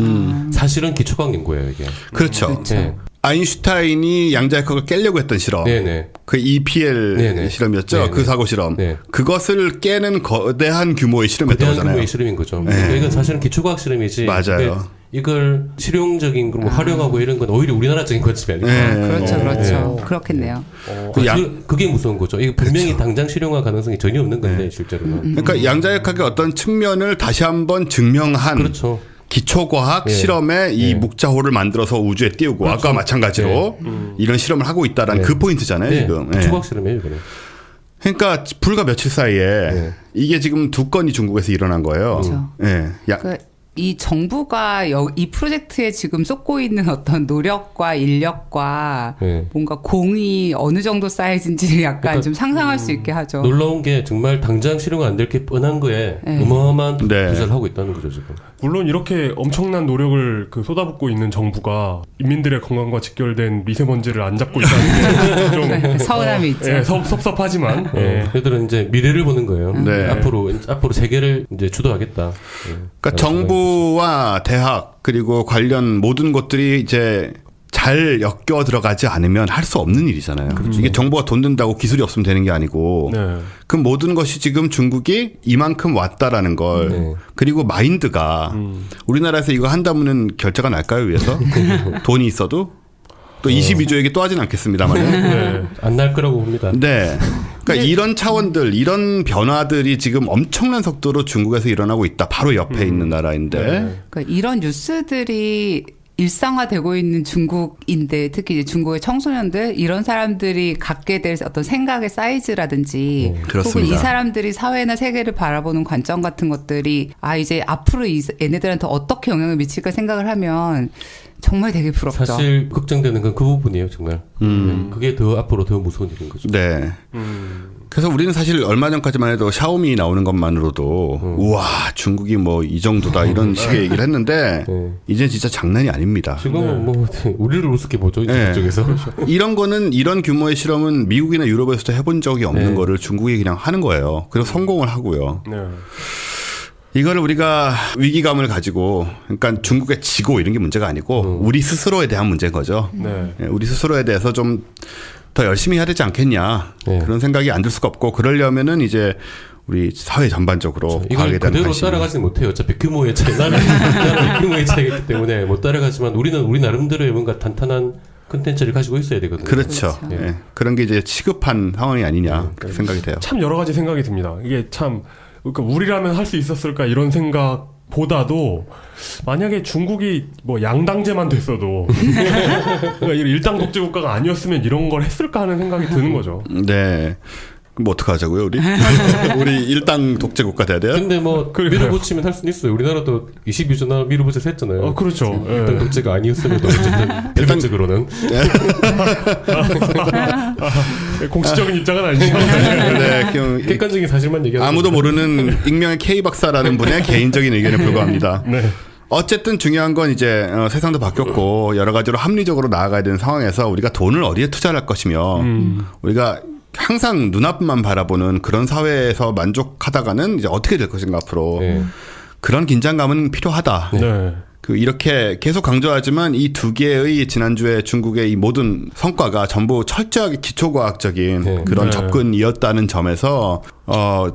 사실은 기초과학 연구예요 이게. 그렇죠. 네. 아인슈타인이 양자역학을 깨려고 했던 실험. 네네. 그 EPL 네네. 실험이었죠. 네네. 그 사고 실험. 네. 그것을 깨는 거대한 규모의 실험이었던 거대한 거잖아요. 규모의 실험인 거죠. 그러니까 이건 사실은 기초과학 실험이지. 맞아요. 근데 이걸 실용적인 걸 뭐 활용하고 이런 건 오히려 우리나라적인 관점이 아니고. 네. 그렇죠, 그렇죠. 그렇겠네요. 그게 무서운 거죠. 이거 분명히 당장 실용화 가능성이 전혀 없는 건데 실제로는. 그러니까 양자역학의 어떤 측면을 다시 한번 증명한 그렇죠. 기초과학 예. 실험에 이 예. 묵자호를 만들어서 우주에 띄우고 아까 마찬가지로 이런 실험을 하고 있다라는 네. 그 포인트잖아요. 네. 지금. 예. 기초과학 실험이에요 이거는. 그러니까 불과 며칠 사이에 이게 지금 두 건이 중국에서 일어난 거예요. 그렇죠. 예. 이 정부가 이 프로젝트에 지금 쏟고 있는 어떤 노력과 인력과 네. 뭔가 공이 어느 정도 사이즈인지를 약간 그러니까 좀 상상할 수 있게 하죠. 놀라운 게 정말 당장 실용화 안 될 게 뻔한 거에 네. 어마어마한 네. 투자를 하고 있다는 거죠 지금. 물론 이렇게 엄청난 노력을 쏟아붓고 있는 정부가 인민들의 건강과 직결된 미세먼지를 안 잡고 있다는 게좀 서운함이 있죠. 예, 섭섭하지만 예. 얘들은 이제 미래를 보는 거예요. 네. 앞으로 세계를 이제 주도하겠다. 그러니까 정부와 대학 그리고 관련 모든 것들이 이제 잘 엮여 들어가지 않으면 할 수 없는 일이잖아요. 이게 정부가 돈 든다고 기술이 없으면 되는 게 아니고 네. 그 모든 것이 지금 중국이 이만큼 왔다라는 걸 네. 그리고 마인드가 우리나라에서 이거 한다면은 결제가 날까요 위해서 돈이 있어도 또 22조에게 또 하진 않겠습니다만은 네. 안 날 거라고 봅니다. 네. 그러니까 이런 차원들, 이런 변화들이 지금 엄청난 속도로 중국에서 일어나고 있다. 바로 옆에 있는 나라인데. 네. 그러니까 이런 뉴스들이 일상화되고 있는 중국인데 특히 이제 중국의 청소년들 이런 사람들이 갖게 될 어떤 생각의 사이즈라든지 혹은 그렇습니다. 이 사람들이 사회나 세계를 바라보는 관점 같은 것들이 이제 앞으로 얘네들한테 어떻게 영향을 미칠까 생각을 하면 정말 되게 부럽죠. 사실 걱정되는 건 그 부분이에요 정말. 네. 그게 더 앞으로 더 무서운 일인 거죠. 네. 그래서 우리는 사실 얼마 전까지만 해도 샤오미 나오는 것만으로도 우와 중국이 뭐 이 정도다 이런 식의 얘기를 했는데 네. 이제 진짜 장난이 아닙니다. 지금은 뭐 우리를 우습게 보죠 네. 이쪽에서. 이런 거는 이런 규모의 실험은 미국이나 유럽에서도 해본 적이 없는 네. 거를 중국이 그냥 하는 거예요. 그래서 성공을 하고요. 네. 이거를 우리가 위기감을 가지고 그러니까 중국에 지고 이런 게 문제가 아니고 우리 스스로에 대한 문제인 거죠. 네. 예, 우리 스스로에 대해서 좀 더 열심히 해야 되지 않겠냐 네. 그런 생각이 안 들 수가 없고 그러려면은 이제 우리 사회 전반적으로 이걸 과학에 대한 그대로 관심이. 따라가지는 못해요. 어차피 규모의 차이, 나는 규모의 차이기 때문에 못 따라가지만 우리는 우리 나름대로의 뭔가 탄탄한 컨텐츠를 가지고 있어야 되거든요. 그렇죠. 그렇죠. 예. 그런 게 이제 시급한 상황이 아니냐 그렇게 생각이 돼요. 참 여러 가지 생각이 듭니다. 이게 참 그러니까 우리라면 할 수 있었을까 이런 생각보다도 만약에 중국이 뭐 양당제만 됐어도 그러니까 일당 독재 국가가 아니었으면 이런 걸 했을까 하는 생각이 드는 거죠. 네. 그럼 어떻게 하자고요, 우리? 우리 일당 독재 국가 돼야 돼요? 근데 뭐 그러니까요. 밀어붙이면 할 수는 있어요. 우리나라도 22조나 밀어붙여서 했잖아요. 그렇죠. 일단 독재가 아니었음에도 어쨌든 대중적으로는 공식적인 입장은 아니죠. 네, 그냥 객관적인 사실만 얘기하는 아무도 거죠. 모르는 익명의 K 박사라는 분의 개인적인 의견에 불과합니다. 네. 어쨌든 중요한 건 이제 세상도 바뀌었고 여러 가지로 합리적으로 나아가야 되는 상황에서 우리가 돈을 어디에 투자를 할 것이며 우리가 항상 눈앞만 바라보는 그런 사회에서 만족하다가는 이제 어떻게 될 것인가 앞으로 네. 그런 긴장감은 필요하다. 네. 그 이렇게 계속 강조하지만 이 두 개의 지난주에 중국의 이 모든 성과가 전부 철저하게 기초과학적인 네. 그런 네. 접근이었다는 점에서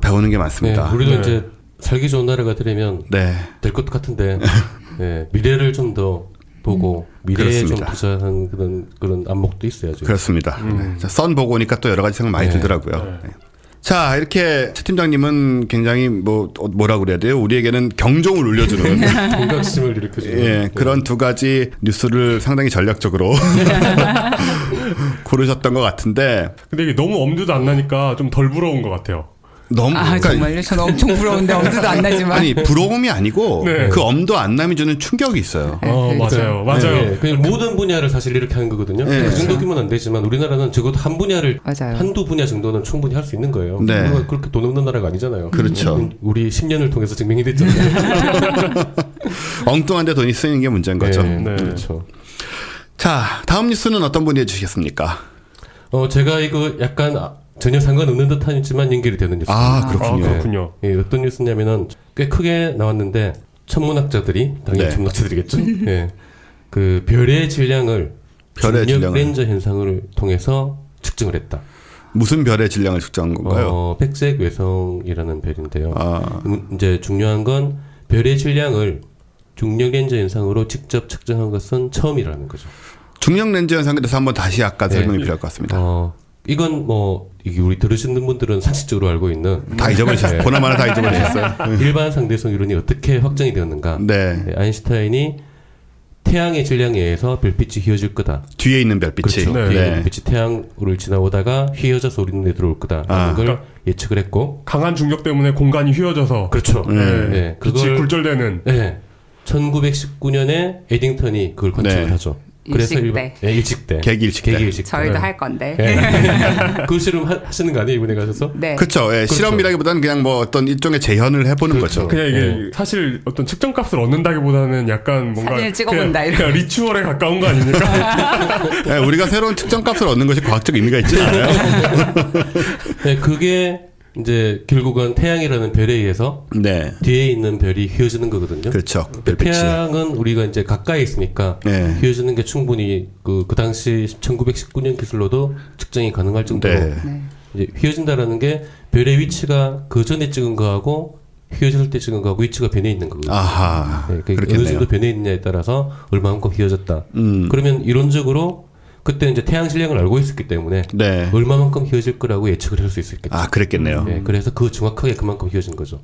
배우는 게 네, 많습니다. 우리도 네. 이제 살기 좋은 나라가 되려면 네. 될 것 같은데 네, 미래를 좀 더 보고 미래에 그렇습니다. 좀 투자하는 그런 안목도 있어야죠. 그렇습니다. 네. 자, 선 보고 오니까 또 여러 가지 생각 많이 네. 들더라고요. 네. 네. 자, 이렇게 최 팀장님은 굉장히 뭐라고 그래야 돼요? 우리에게는 경종을 울려주는 동각심을 일으켜주는 예, 그런 두 가지 뉴스를 상당히 전략적으로 고르셨던 것 같은데 근데 이게 너무 엄두도 안 나니까 좀 덜 부러운 것 같아요. 너무 아 정말요? 저는 엄청 부러운데 엄두도 안 나지만. 아니 부러움이 아니고 네. 그 엄도 안 남이 주는 충격이 있어요. 맞아요. 맞아요. 네, 그냥 모든 분야를 사실 이렇게 하는 거거든요. 네. 그 정도 규모는 안 되지만 우리나라는 적어도 한 분야를 맞아요. 한두 분야 정도는 충분히 할 수 있는 거예요. 네. 우리가 그렇게 돈 없는 나라가 아니잖아요. 그렇죠. 우리 10년을 통해서 증명이 됐잖아요. 엉뚱한데 돈이 쓰이는 게 문제인 거죠. 네, 네. 그렇죠. 자, 다음 뉴스는 어떤 분이 해주시겠습니까? 제가 이거 약간 전혀 상관없는 듯한 있지만 연결이 되는 뉴스. 아, 그렇군요. 그렇군요. 예, 어떤 뉴스냐면은 꽤 크게 나왔는데 천문학자들이 당연히 네. 천문학자들이겠죠. 예, 그 별의 질량을 별의 중력 질량을. 렌저 현상을 통해서 측정을 했다. 무슨 별의 질량을 측정한 건가요? 백색 외성이라는 별인데요. 아, 이제 중요한 건 별의 질량을 중력 렌저 현상으로 직접 측정한 것은 처음이라는 거죠. 중력 렌즈 현상에 대해서 한번 다시 아까 네. 설명이 필요할 것 같습니다. 이건 이게 우리 들으시는 분들은 상식적으로 알고 있는 다 잊어버리셨어요. 네. 보나마나 다 잊어버리셨어요. 일반 상대성 이론이 어떻게 확정이 되었는가? 네. 네, 아인슈타인이 태양의 질량에 의해서 별빛이 휘어질 거다. 뒤에 있는 별빛이. 그렇죠. 네. 뒤에 네. 별빛이 태양을 지나오다가 휘어져서 우리 눈에 들어올 거다라는 아. 걸 그러니까 예측을 했고. 강한 중력 때문에 공간이 휘어져서 그렇죠. 네. 빛이 굴절되는. 네. 1919년에 에딩턴이 그걸 관측을 네. 하죠. 일식대. 일식대. 계기일식대. 계기일식대. 저희도 네. 할 건데. 그 실험 하시는 거 아니에요 이번에 가셔서? 네. 그렇죠. 예, 그렇죠. 실험이라기보다는 그냥 뭐 어떤 일종의 재현을 해보는 그렇죠. 거죠. 그냥 이게 네. 사실 어떤 측정값을 얻는다기보다는 약간 뭔가 사진을 찍어본다, 그냥, 이런. 그냥 리추얼에 가까운 거 아닙니까? 예, 우리가 새로운 측정값을 얻는 것이 과학적 의미가 있지 않아요? 네, 그게 이제 결국은 태양이라는 별에 의해서 네. 뒤에 있는 별이 휘어지는 거거든요. 그렇죠. 별빛이. 태양은 우리가 이제 가까이 있으니까 네. 휘어지는 게 충분히 그 당시 1919년 기술로도 측정이 가능할 정도로 네. 네. 이제 휘어진다라는 게 별의 위치가 그 전에 찍은 거하고 휘어질 때 찍은 거하고 위치가 변해 있는 거거든요. 아하. 네, 그게 어느 그렇겠네요. 정도 변해 있느냐에 따라서 얼마만큼 휘어졌다. 음. 그러면 이론적으로 그때 이제 태양 질량을 알고 있었기 때문에 네. 얼마만큼 휘어질 거라고 예측을 할 수 있었겠죠. 아, 그랬겠네요. 네, 그래서 그 정확하게 그만큼 휘어진 거죠.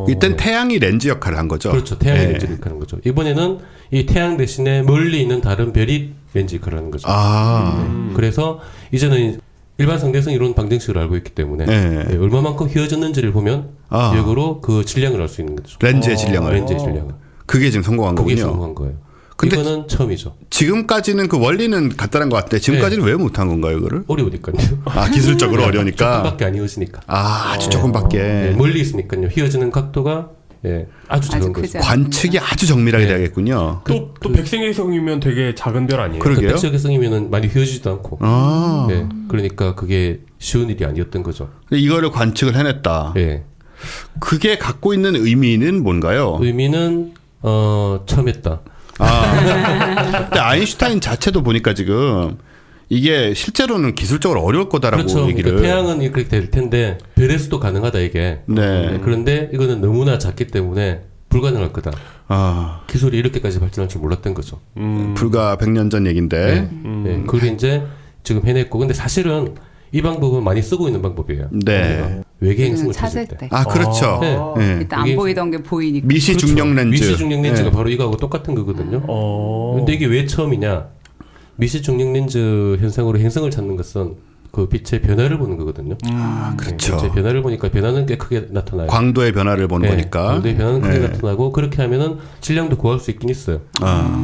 이땐 태양이 렌즈 역할을 한 거죠. 그렇죠. 태양이 네. 렌즈 역할을 하는 거죠. 이번에는 이 태양 대신에 멀리 있는 다른 별이 렌즈 역할을 하는 거죠. 아. 그래서 이제는 일반 상대성 이론 방정식을 알고 있기 때문에 네. 네, 얼마만큼 휘어졌는지를 보면 아. 역으로 그 질량을 알 수 있는 거죠. 렌즈의 질량을. 렌즈의 질량을. 그게 지금 성공한 그게 거군요. 성공한 거예요. 근데 이거는 처음이죠. 지금까지는 그 원리는 간단한 것 같은데 지금까지는 왜 못한 건가요, 이거를? 어려우니까요. 아, 기술적으로 어려우니까. 조금밖에 안 휘어지니까. 아, 아주 조금밖에. 네, 멀리 있으니까요. 휘어지는 각도가 아주 작은 아주 거죠. 크지 않아요. 관측이 아주 정밀하게 네. 돼야겠군요. 또 백색외성이면 되게 작은 별 아니에요? 그러게요. 백색외성이면 많이 휘어지지도 않고. 아. 네, 그러니까 그게 쉬운 일이 아니었던 거죠. 이거를 관측을 해냈다. 네. 그게 갖고 있는 의미는 뭔가요? 의미는 처음 했다. 아. 근데 아인슈타인 자체도 보니까 지금 이게 실제로는 기술적으로 어려울 거다라고 그렇죠. 얘기를. 그러니까 태양은 이렇게 될 텐데 별의 수도 가능하다 이게. 네. 그런데 이거는 너무나 작기 때문에 불가능할 거다. 아, 기술이 이렇게까지 발전할 줄 몰랐던 거죠. 불과 100년 전 얘긴데. 네, 그걸 이제 지금 해냈고, 근데 사실은 이 방법은 많이 쓰고 있는 방법이에요. 네. 외계 행성을 찾을 찾을 때. 때. 아, 그렇죠. 네. 네. 일단 안 이게- 보이던 게 보이니까. 미시 중력 렌즈. 미시 중력 렌즈가 네. 바로 이거하고 똑같은 거거든요. 어. 근데 이게 왜 처음이냐? 미시 중력 렌즈 현상으로 행성을 찾는 것은 그 빛의 변화를 보는 거거든요. 아, 그렇죠. 빛의 변화를 보니까 변화는 꽤 크게 나타나요. 광도의 변화를 보는 네, 거니까. 광도의 변화는 크게 네. 나타나고 그렇게 하면은 질량도 구할 수 있긴 있어요.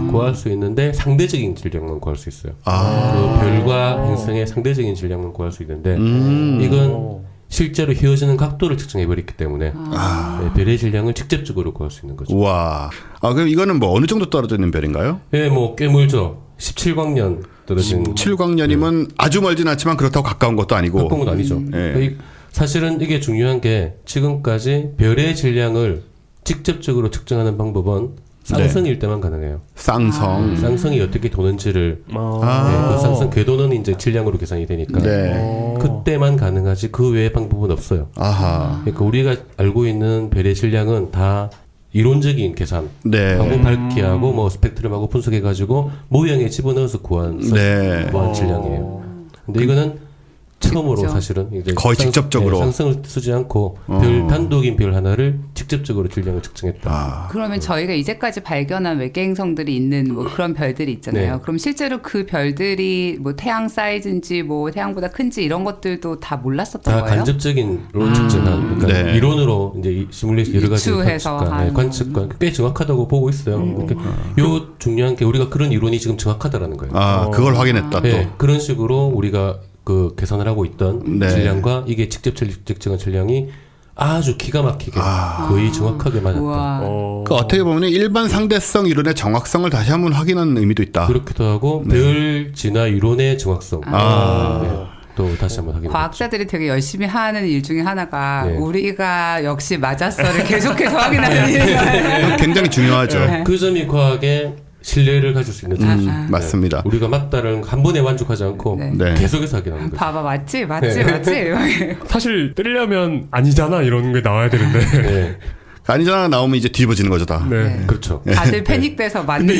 구할 수 있는데 상대적인 질량만 구할 수 있어요. 아. 그 별과 행성의 상대적인 질량만 구할 수 있는데 음. 이건 실제로 휘어지는 각도를 측정해 버렸기 때문에 아. 네, 별의 질량을 직접적으로 구할 수 있는 거죠. 우와. 아, 그럼 이거는 뭐 어느 정도 떨어져 있는 별인가요? 네, 뭐 꽤 멀죠. 17광년 떨어진 7광년이면 아주 멀진 않지만 그렇다고 가까운 것도 아니고. 가까운 건 아니죠. 네. 사실은 이게 중요한 게 지금까지 별의 질량을 직접적으로 측정하는 방법은 쌍성일 때만 가능해요. 쌍성. 쌍성이 어떻게 도는지를 아. 네, 그 쌍성 궤도는 이제 질량으로 계산이 되니까 네. 그때만 가능하지 그 외의 방법은 없어요. 아하. 그러니까 우리가 알고 있는 별의 질량은 다 이론적인 계산, 네. 하고 밝기하고 뭐 스펙트럼하고 분석해가지고 모형에 집어넣어서 구한 네. 질량이에요. 근데 이거는 처음으로 직접. 사실은 이제 거의 직접적으로. 상승을 쓰지 않고 별 단독인 별 하나를 직접적으로 질량을 측정했다. 아. 그러면 저희가 이제까지 발견한 외계 행성들이 있는 뭐 그런 별들이 있잖아요. 네. 그럼 실제로 그 별들이 뭐 태양 사이즈인지 뭐 태양보다 큰지 이런 것들도 다 몰랐었던 다 거예요? 간접적인로 측정한, 그러니까 네. 이론으로 이제 이 시뮬레이션 여러 가지 유추해서 하는. 관측과 꽤 정확하다고 보고 있어요. 그러니까 요 중요한 게 우리가 그런 이론이 지금 정확하다라는 거예요. 아, 그걸 확인했다 또. 네, 그런 식으로 우리가 그 계산을 하고 있던 네. 질량과 이게 직접 측정한 질량이 아주 기가 막히게 거의 정확하게 맞았다. 우와. 그 어떻게 보면 일반 상대성 이론의 정확성을 다시 한번 확인하는 의미도 있다. 그렇기도 하고 별 진화 이론의 정확성 네, 또 다시 한번 확인했죠. 과학자들이 되게 열심히 하는 일 중에 하나가 네. 우리가 역시 맞았어를 계속해서 확인하는 일이에요. 굉장히 중요하죠. 그 점이 과학의 신뢰를 가질 수 있는 점이죠. 맞습니다. 우리가 맞다를 한 번에 만족하지 않고 네. 네. 계속해서 확인하는 거죠. 봐봐 맞지 맞지 네. 맞지. 사실 뜨려면 아니잖아 이런 게 나와야 되는데. 네, 아니잖아 나오면 이제 뒤집어지는 거죠 다. 네. 그렇죠. 다들 패닉돼서 맞는.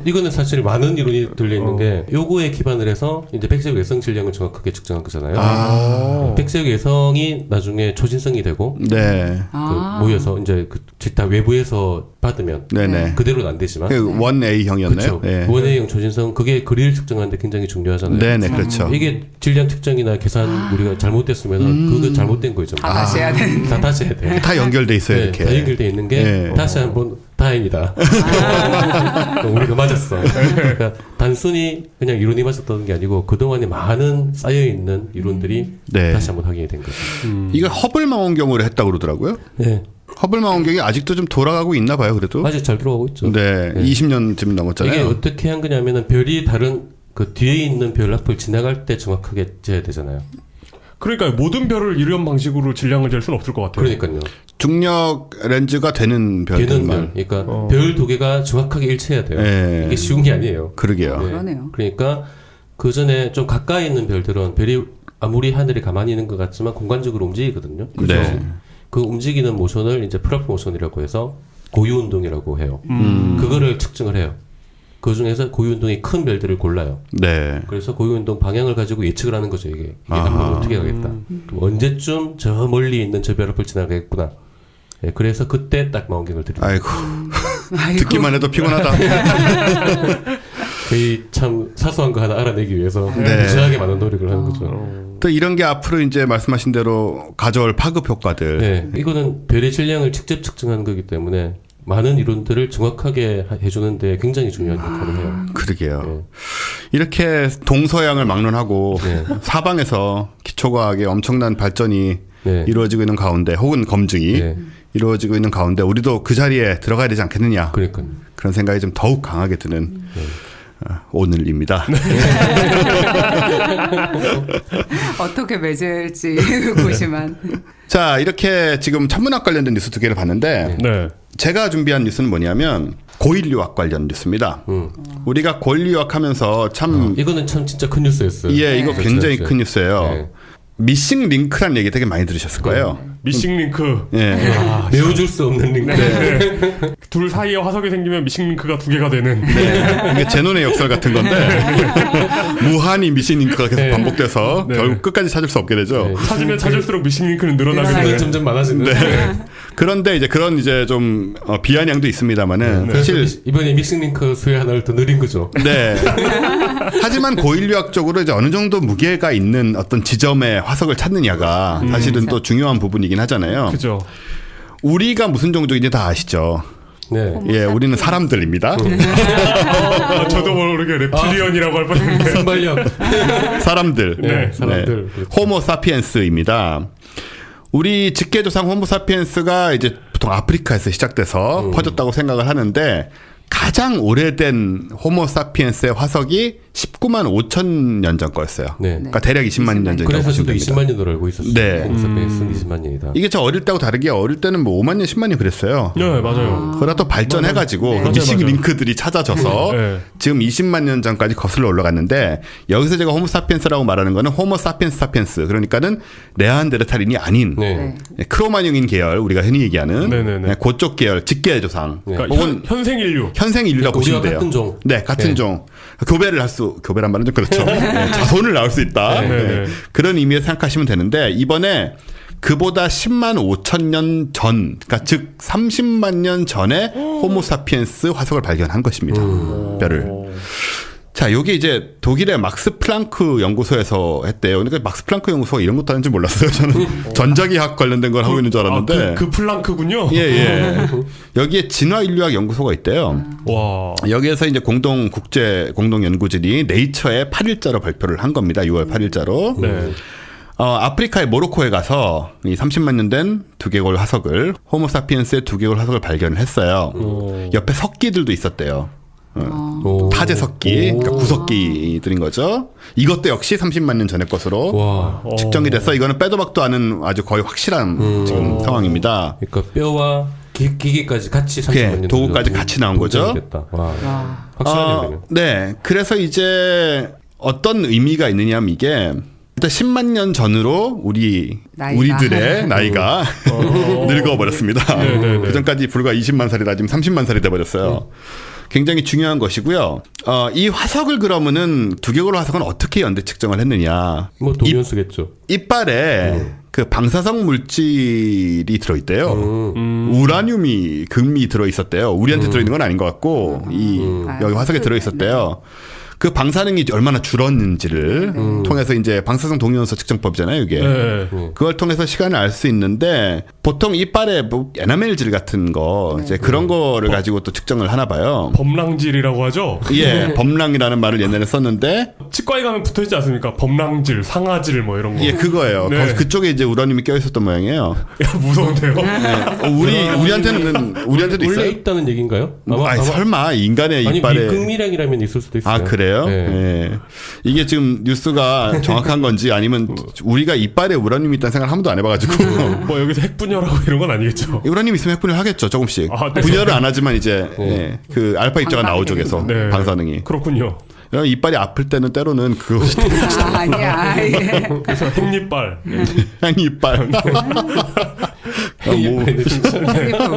이거는 사실 많은 이론이 들려 있는 게 요거에 기반을 해서 이제 백색 외성 질량을 정확하게 측정한 거잖아요. 백색 외성이 나중에 초신성이 되고 네. 그 모여서 이제 그 다 외부에서 받으면 네네. 그대로는 안 되지만 그 1A형이었나요? 그렇죠. 네. 원A형 초신성 그게 거리를 측정하는데 굉장히 중요하잖아요. 네네 그렇죠. 이게 질량 측정이나 계산 우리가 잘못됐으면은 그거 잘못된 거죠. 다 다시 해야 되는. 다 다시 해야 돼. 다 연결돼 있어요 네, 이렇게. 다 연결돼 있는 게 네. 다시 한번 다행이다. 우리가 맞았어. 그러니까 단순히 그냥 이론이 맞았다는 게 아니고 그동안에 많은 쌓여 있는 이론들이 네. 다시 한번 확인이 된 거죠. 이거 허블 망원경으로 했다고 그러더라고요. 네. 허블 망원경이 아직도 좀 돌아가고 있나 봐요. 그래도. 아직 잘 들어가고 있죠. 네. 20년쯤 넘었잖아요. 이게 어떻게 한 거냐면은 별이 다른 그 뒤에 있는 별 앞을 지나갈 때 정확하게 재야 되잖아요. 그러니까 모든 별을 이런 방식으로 질량을 잴 수는 없을 것 같아요. 그러니까요. 중력 렌즈가 되는 되는 별들만. 별, 그러니까 별 두 개가 정확하게 일치해야 돼요. 네. 이게 쉬운 게 아니에요. 그러게요. 네. 그러네요. 그러니까 그 전에 좀 가까이 있는 별들은 별이 아무리 하늘에 가만히 있는 것 같지만 공간적으로 움직이거든요. 네. 그 움직이는 모션을 이제 프라프 모션이라고 해서 고유 운동이라고 해요. 그거를 측정을 해요. 그 중에서 고유 운동이 큰 별들을 골라요. 네. 그래서 고유 운동 방향을 가지고 예측을 하는 거죠. 이게 앞으로 어떻게 가겠다. 그럼 언제쯤 저 멀리 있는 저 별 앞을 지나가겠구나. 예, 그래서 그때 딱 망원경을 들이죠. 아이고. 아이고. 듣기만 해도 피곤하다. 거의 참 사소한 거 하나 알아내기 위해서 네. 무지하게 많은 노력을 하는 거죠. 또 이런 게 앞으로 이제 말씀하신 대로 가져올 파급 효과들. 네, 이거는 별의 질량을 직접 측정하는 거기 때문에 많은 이론들을 정확하게 해주는데 굉장히 중요한 역할을 해요. 그러게요. 네. 이렇게 동서양을 막론하고 네. 사방에서 기초과학의 엄청난 발전이 네. 이루어지고 있는 가운데 혹은 검증이 네. 이루어지고 있는 가운데 우리도 그 자리에 들어가야 되지 않겠느냐. 그러니까요. 그런 생각이 좀 더욱 강하게 드는 오늘입니다. 어떻게 맺을지 고심한. 자, 이렇게 지금 천문학 관련된 뉴스 두 개를 봤는데 네. 제가 준비한 뉴스는 뭐냐면 고일 유학 관련 뉴스입니다. 우리가 고일 유학하면서 참 이거는 참 진짜 큰 뉴스였어요. 예, 이거 그렇죠, 굉장히 그렇죠. 큰 뉴스예요. 네. 미싱 링크라는 얘기 되게 많이 들으셨을 거예요. 미싱 링크. 예. 메워줄 수 없는 링크. 네. 둘 사이에 화석이 생기면 미싱 링크가 2개가 되는. 이게 제논의 역설 같은 건데 무한히 미싱 링크가 계속 반복돼서 네. 결국 끝까지 찾을 수 없게 되죠. 네. 찾으면 찾을수록 미싱 링크는 늘어나게 링크는 되는. 점점 많아지는. 네. 그런데 이제 그런 이제 좀 비아냥도 있습니다만은 사실 이번에 믹싱 링크 수혜 하나를 더 늘린 거죠. 네. 하지만 고일 유학적으로 이제 어느 정도 무게가 있는 어떤 지점의 화석을 찾느냐가 사실은 또 중요한 부분이긴 하잖아요. 그죠. 우리가 무슨 종족인지 다 아시죠? 네. 예, 우리는 사람들입니다. 저도 모르게 랩틸리언이라고 할 뻔했는데. 순발력. 사람들. 네, 사람들. 호모 사피엔스입니다. 우리 직계조상 호모 사피엔스가 이제 보통 아프리카에서 시작돼서 퍼졌다고 생각을 하는데 가장 오래된 호모 사피엔스의 화석이 19만 5천 년 전 거였어요. 네. 그러니까 대략 20만 년 전이라고 그래서 보시면 저도 됩니다. 20만 년으로 알고 있었어요. 네. 호모사피엔스는 20만 년이다. 이게 저 어릴 때하고 다르게 어릴 때는 뭐 5만 년, 10만 년 그랬어요. 네, 맞아요. 그러다 또 발전해가지고 맞아요. 미싱 맞아요. 링크들이 찾아져서 네. 지금 20만 년 전까지 거슬러 올라갔는데 여기서 제가 호모 사피엔스라고 말하는 거는 호모 사피엔스 사피엔스 그러니까는 네안데르탈인이 아닌 네. 크로마뇽인 계열 우리가 흔히 얘기하는 네네네. 그쪽 계열 직계조상 그러니까 혹은 현생 인류. 현생 인류라고 우리와 보시면 돼요. 같은 종. 네, 같은 네. 종. 교배란 말은 좀 그렇죠. 네, 자손을 낳을 수 있다. 네, 네. 네. 그런 의미에서 생각하시면 되는데 이번에 그보다 10만 5천 년 전, 그러니까 즉 30만 년 전에 호모사피엔스 화석을 발견한 것입니다. 뼈를. 자, 요게 이제 독일의 막스 플랑크 연구소에서 했대요. 그러니까 막스 플랑크 연구소가 이런 것도 하는지 몰랐어요. 저는 전자기학 관련된 걸 하고 있는 줄 알았는데. 그 플랑크군요. 예, 예. 여기에 진화인류학 연구소가 있대요. 와. 여기에서 이제 공동 연구진이 네이처에 8일자로 발표를 한 겁니다. 6월 8일자로. 네. 아프리카의 모로코에 가서 이 30만 년 된 두개골 화석을 호모사피엔스의 두개골 화석을 발견을 했어요. 옆에 석기들도 있었대요. 오. 타제 석기, 그러니까 구석기들인 거죠. 이것도 역시 30만 년 전의 것으로 와. 측정이 돼서 이거는 빼도 박도 않은 아주 거의 확실한 지금 상황입니다. 그러니까 뼈와 기계까지 같이 30만 년 도구까지 정도 같이 나온 거죠. 보존됐다. 와. 확실하네요. 그러면. 네. 그래서 이제 어떤 의미가 있느냐면 이게 일단 10만 년 전으로 우리들의 나이가 늙어버렸습니다. 네네네. 그 전까지 불과 20만 살이다 지금 30만 살이 돼버렸어요. 굉장히 중요한 것이고요. 이 화석을 그러면은 두개골 화석은 어떻게 연대 측정을 했느냐? 뭐 동연수겠죠. 이빨에 그 방사성 물질이 들어있대요. 우라늄이 금이 들어있었대요. 우리한테 들어있는 건 아닌 것 같고 여기 화석에 들어있었대요. 그 방사능이 얼마나 줄었는지를 통해서 이제 방사성 동위원소 측정법이잖아요, 이게. 네. 그걸 통해서 시간을 알 수 있는데 보통 이빨에 뭐 에나멜질 같은 거 이제 그런 거를 가지고 또 측정을 하나 봐요. 범랑질이라고 하죠. 예, 범랑이라는 말을 옛날에 썼는데 치과에 가면 붙어있지 않습니까? 범랑질, 상아질 뭐 이런 거. 예, 그거예요. 네. 그쪽에 이제 우라늄이 껴 있었던 모양이에요. 야, 무서운데요. 우리한테도 원래 있어요. 있다는 얘기인가요? 아니, 설마 인간의 아니 이빨에 미끌미량이라면 있을 수도 있어요. 아, 그래요? 네. 예. 이게 지금 뉴스가 정확한 건지 아니면 우리가 이빨에 우라늄이 있다는 생각을 한 번도 안 해봐가지고. 뭐 여기서 핵분열하고 이런 건 아니겠죠. 우라늄 있으면 핵분열 하겠죠, 조금씩. 아, 네. 분열을 안 하지만 이제 예, 그 알파 입자가 나오죠, 계속. 네. 방사능이. 그렇군요. 이빨이 아플 때는 때로는 그것이 아니야. 예. 그래서 핵니빨. 향이빨.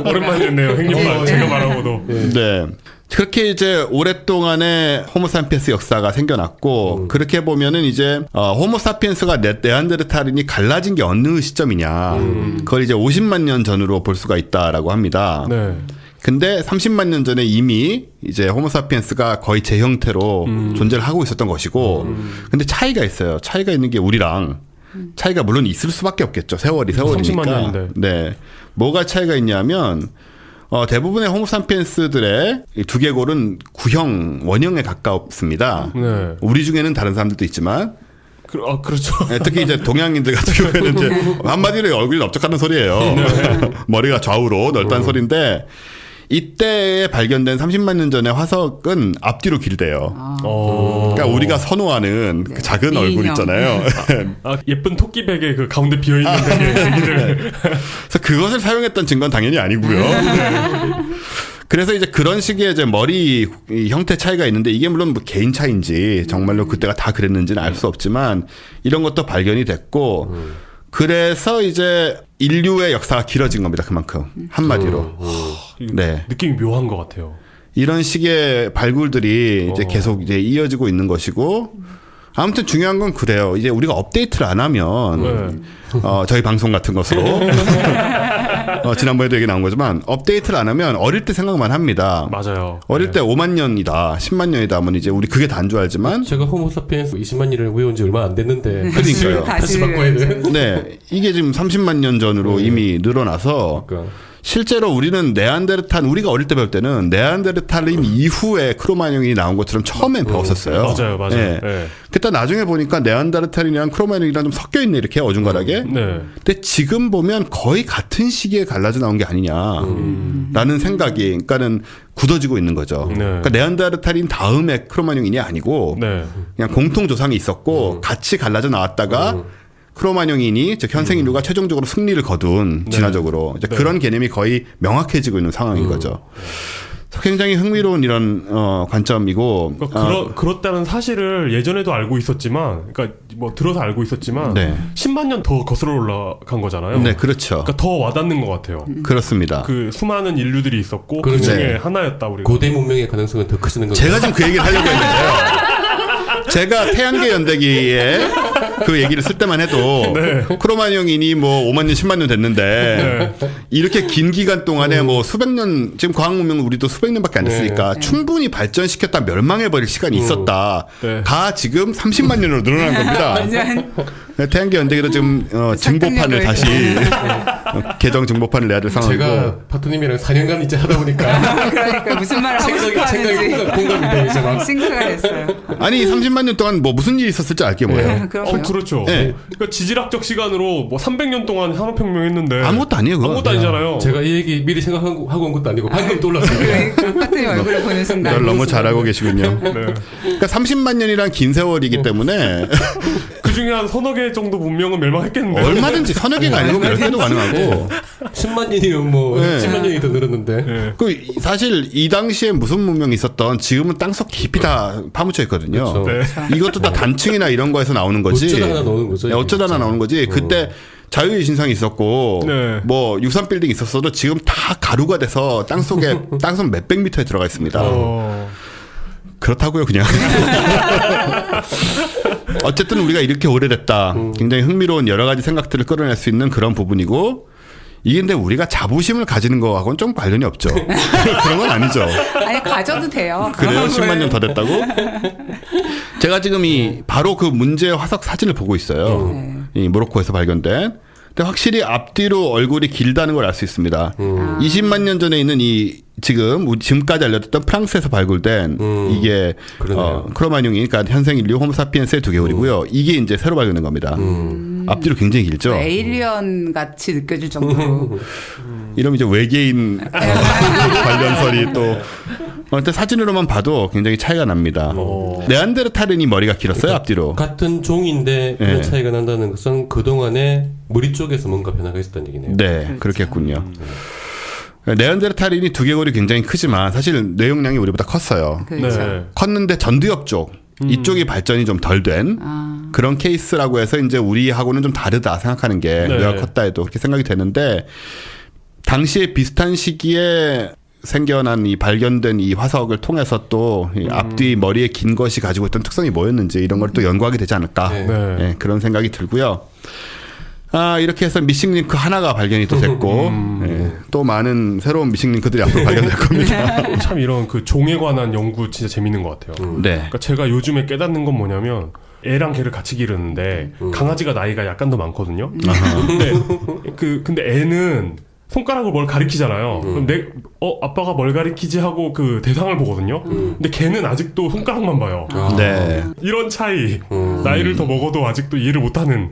오랜만에 듣네요. 핵니빨. 제가 말하고도. 네. 그렇게 이제 오랫동안의 호모사피엔스 역사가 생겨났고 그렇게 보면은 이제 호모사피엔스가 네안데르탈인이 갈라진 게 어느 시점이냐 그걸 이제 50만 년 전으로 볼 수가 있다라고 합니다. 네. 근데 30만 년 전에 이미 이제 호모사피엔스가 거의 제 형태로 존재를 하고 있었던 것이고 근데 차이가 있어요. 차이가 있는 게 우리랑 차이가 물론 있을 수밖에 없겠죠. 세월이니까. 30만 년인데. 네. 뭐가 차이가 있냐면 대부분의 호모사피엔스들의 이 두개골은 원형에 가깝습니다. 네. 우리 중에는 다른 사람들도 있지만 그렇죠. 네, 특히 이제 동양인들 같은 경우에는 이제 한마디로 얼굴이 넓적하는 소리예요. 머리가 좌우로 넓다는 소리인데 이때 발견된 30만 년 전의 화석은 앞뒤로 길대요. 그러니까 우리가 선호하는 그 작은 미인형. 얼굴 있잖아요. 아, 예쁜 토끼 베개 그 가운데 비어 있는 베개를 그래서 그것을 사용했던 증거는 당연히 아니고요. 그래서 이제 그런 식의 이제 머리 이 형태 차이가 있는데 이게 물론 뭐 개인 차이인지 정말로 그때가 다 그랬는지는 알 수 없지만 이런 것도 발견이 됐고 그래서 이제 인류의 역사가 길어진 겁니다. 그만큼 한마디로. 네. 느낌이 묘한 것 같아요. 이런 식의 발굴들이 이제 계속 이제 이어지고 있는 것이고 아무튼 중요한 건 그래요. 이제 우리가 업데이트를 안 하면 저희 방송 같은 것으로 지난번에도 얘기 나온 거지만 업데이트를 안 하면 어릴 때 생각만 합니다. 맞아요. 어릴 때 5만 년이다, 10만 년이다 하면 이제 우리 그게 다인 줄 알지만 제가 호모사피엔스 20만 년을 외운 지 얼마 안 됐는데 그러니까요. 다시 바꿔야 돼. 네, 이게 지금 30만 년 전으로 이미 늘어나서 그러니까. 실제로 우리는 네안데르탈 우리가 어릴 때 배울 때는 네안데르탈인 이후에 크로마뇽이 나온 것처럼 처음엔 배웠었어요. 맞아요. 네. 네. 그때 나중에 보니까 네안데르탈인이랑 크로마뇽이랑 좀 섞여 있네 이렇게 어중간하게. 네. 근데 지금 보면 거의 같은 시기에 갈라져 나온 게 아니냐라는 생각이 그러니까는 굳어지고 있는 거죠. 네. 그러니까 네안데르탈인 다음에 크로마뇽인이 아니고 네. 그냥 공통 조상이 있었고 같이 갈라져 나왔다가 크로마뇽인이 즉 현생 인류가 최종적으로 승리를 거둔 진화적으로 이제 그런 개념이 거의 명확해지고 있는 상황인 거죠. 굉장히 흥미로운 이런 관점이고 그렇다는 사실을 예전에도 알고 있었지만, 그러니까 뭐 들어서 알고 있었지만, 네. 10만 년 더 거슬러 올라간 거잖아요. 네, 그렇죠. 그러니까 더 와닿는 것 같아요. 그렇습니다. 그 수많은 인류들이 있었고 그 그렇죠. 중에 네. 하나였다 우리가. 고대 문명의 가능성은 더 커지는 거죠. 제가 지금 그 얘기를 하려고 했는데요. 제가 태양계 연대기에 그 얘기를 쓸 때만 해도 크로마뇽인이 뭐 5만 년, 10만 년 됐는데 이렇게 긴 기간 동안에 뭐 수백 년 지금 과학 문명은 우리도 수백 년밖에 안 됐으니까 충분히 발전시켰다 멸망해 버릴 시간이 있었다. 네. 다 지금 30만 년으로 늘어난 겁니다. 완전 태양계 연대기도 지금 증보판을 다시 개정 증보판을 내야 될 상황이고 제가 파트님이랑 4년간 이제 하다 보니까 그러니까 무슨 말을 하고 싶어 하는지 공감이 돼 이제 막. 싱크가 됐어요. 아니 30만 년 동안 뭐 무슨 일이 있었을지 알게 뭐예요. 그럼요. 그렇죠. 네. 그러니까 지질학적 시간으로 뭐 300년 동안 산업혁명했는데 아무것도 아니에요. 그거. 아무것도 아니잖아요. 제가 이 얘기 미리 생각하고 온 것도 아니고 방금 떠올랐어요. 그 파트님 얼굴을 보는 순간 널 너무 잘 알고 계시군요. 네. 그러니까 30만 년이란 긴 세월이기 때문에 그 중에 한 서너 개 정도 문명은 멸망했겠는데. 얼마든지 서너 개가 아니고 몇 개도 가능하고 10만 년이면 뭐 네. 10만 년이 더 늘었는데. 네. 그 사실 이 당시에 무슨 문명이 있었던 지금은 땅속 깊이 다 파묻혀 있거든요. 그렇죠. 네. 이것도 다 단층이나 이런 거에서 나오는 거지. 어쩌다 하나 나오는 거죠. 네, 어쩌다 하나 나오는 거지. 그때 자유의 신상이 있었고 네. 뭐 63 빌딩 있었어도 지금 다 가루가 돼서 땅속 몇백 미터에 들어가 있습니다. 그렇다고요, 그냥. 어쨌든 우리가 이렇게 오래됐다. 굉장히 흥미로운 여러 가지 생각들을 끌어낼 수 있는 그런 부분이고 이게 근데 우리가 자부심을 가지는 거하고는 좀 관련이 없죠. 그런 건 아니죠. 아니 가져도 돼요. 그래요? 10만 년 더 됐다고? 제가 지금 바로 그 문제의 화석 사진을 보고 있어요. 이 모로코에서 발견된. 근데 확실히 앞뒤로 얼굴이 길다는 걸 알 수 있습니다. 20만 년 전에 있는 지금까지 알려졌던 프랑스에서 발굴된 이게 크로마뇽이 그러니까 현생 인류 호모사피엔스의 두 개월이고요. 이게 이제 새로 발견된 겁니다. 앞뒤로 굉장히 길죠. 에일리언 같이 느껴질 정도로. 이러면 이제 외계인 관련설이 또 근데 사진으로만 봐도 굉장히 차이가 납니다. 네안데르탈인이 머리가 길었어요, 앞뒤로. 같은 종인데 이런 네. 차이가 난다는 것은 그동안에 머리 쪽에서 뭔가 변화가 있었다는 얘기네요. 네, 그렇겠군요. 네안데르탈인이 두개골이 굉장히 크지만 사실 뇌용량이 우리보다 컸어요. 그렇죠. 네. 컸는데 전두엽 쪽 이쪽이 발전이 좀 덜 된 그런 케이스라고 해서 이제 우리하고는 좀 다르다 생각하는 게 네. 뇌가 컸다 해도 그렇게 생각이 되는데 당시에 비슷한 시기에 생겨난 이 발견된 이 화석을 통해서 또 이 앞뒤 머리에 긴 것이 가지고 있던 특성이 뭐였는지 이런 걸 또 연구하게 되지 않을까 네. 네. 네, 그런 생각이 들고요. 이렇게 해서 미싱 링크 하나가 발견이 또 됐고 또 많은 새로운 미싱 링크들이 앞으로 발견될 겁니다. 참 이런 그 종에 관한 연구 진짜 재밌는 것 같아요. 네. 그러니까 제가 요즘에 깨닫는 건 뭐냐면 애랑 개를 같이 기르는데 강아지가 나이가 약간 더 많거든요. 근데 애는 손가락으로 뭘 가리키잖아요. 그럼 아빠가 뭘 가리키지 하고 그 대상을 보거든요. 근데 걔는 아직도 손가락만 봐요. 네. 이런 차이. 나이를 더 먹어도 아직도 이해를 못하는.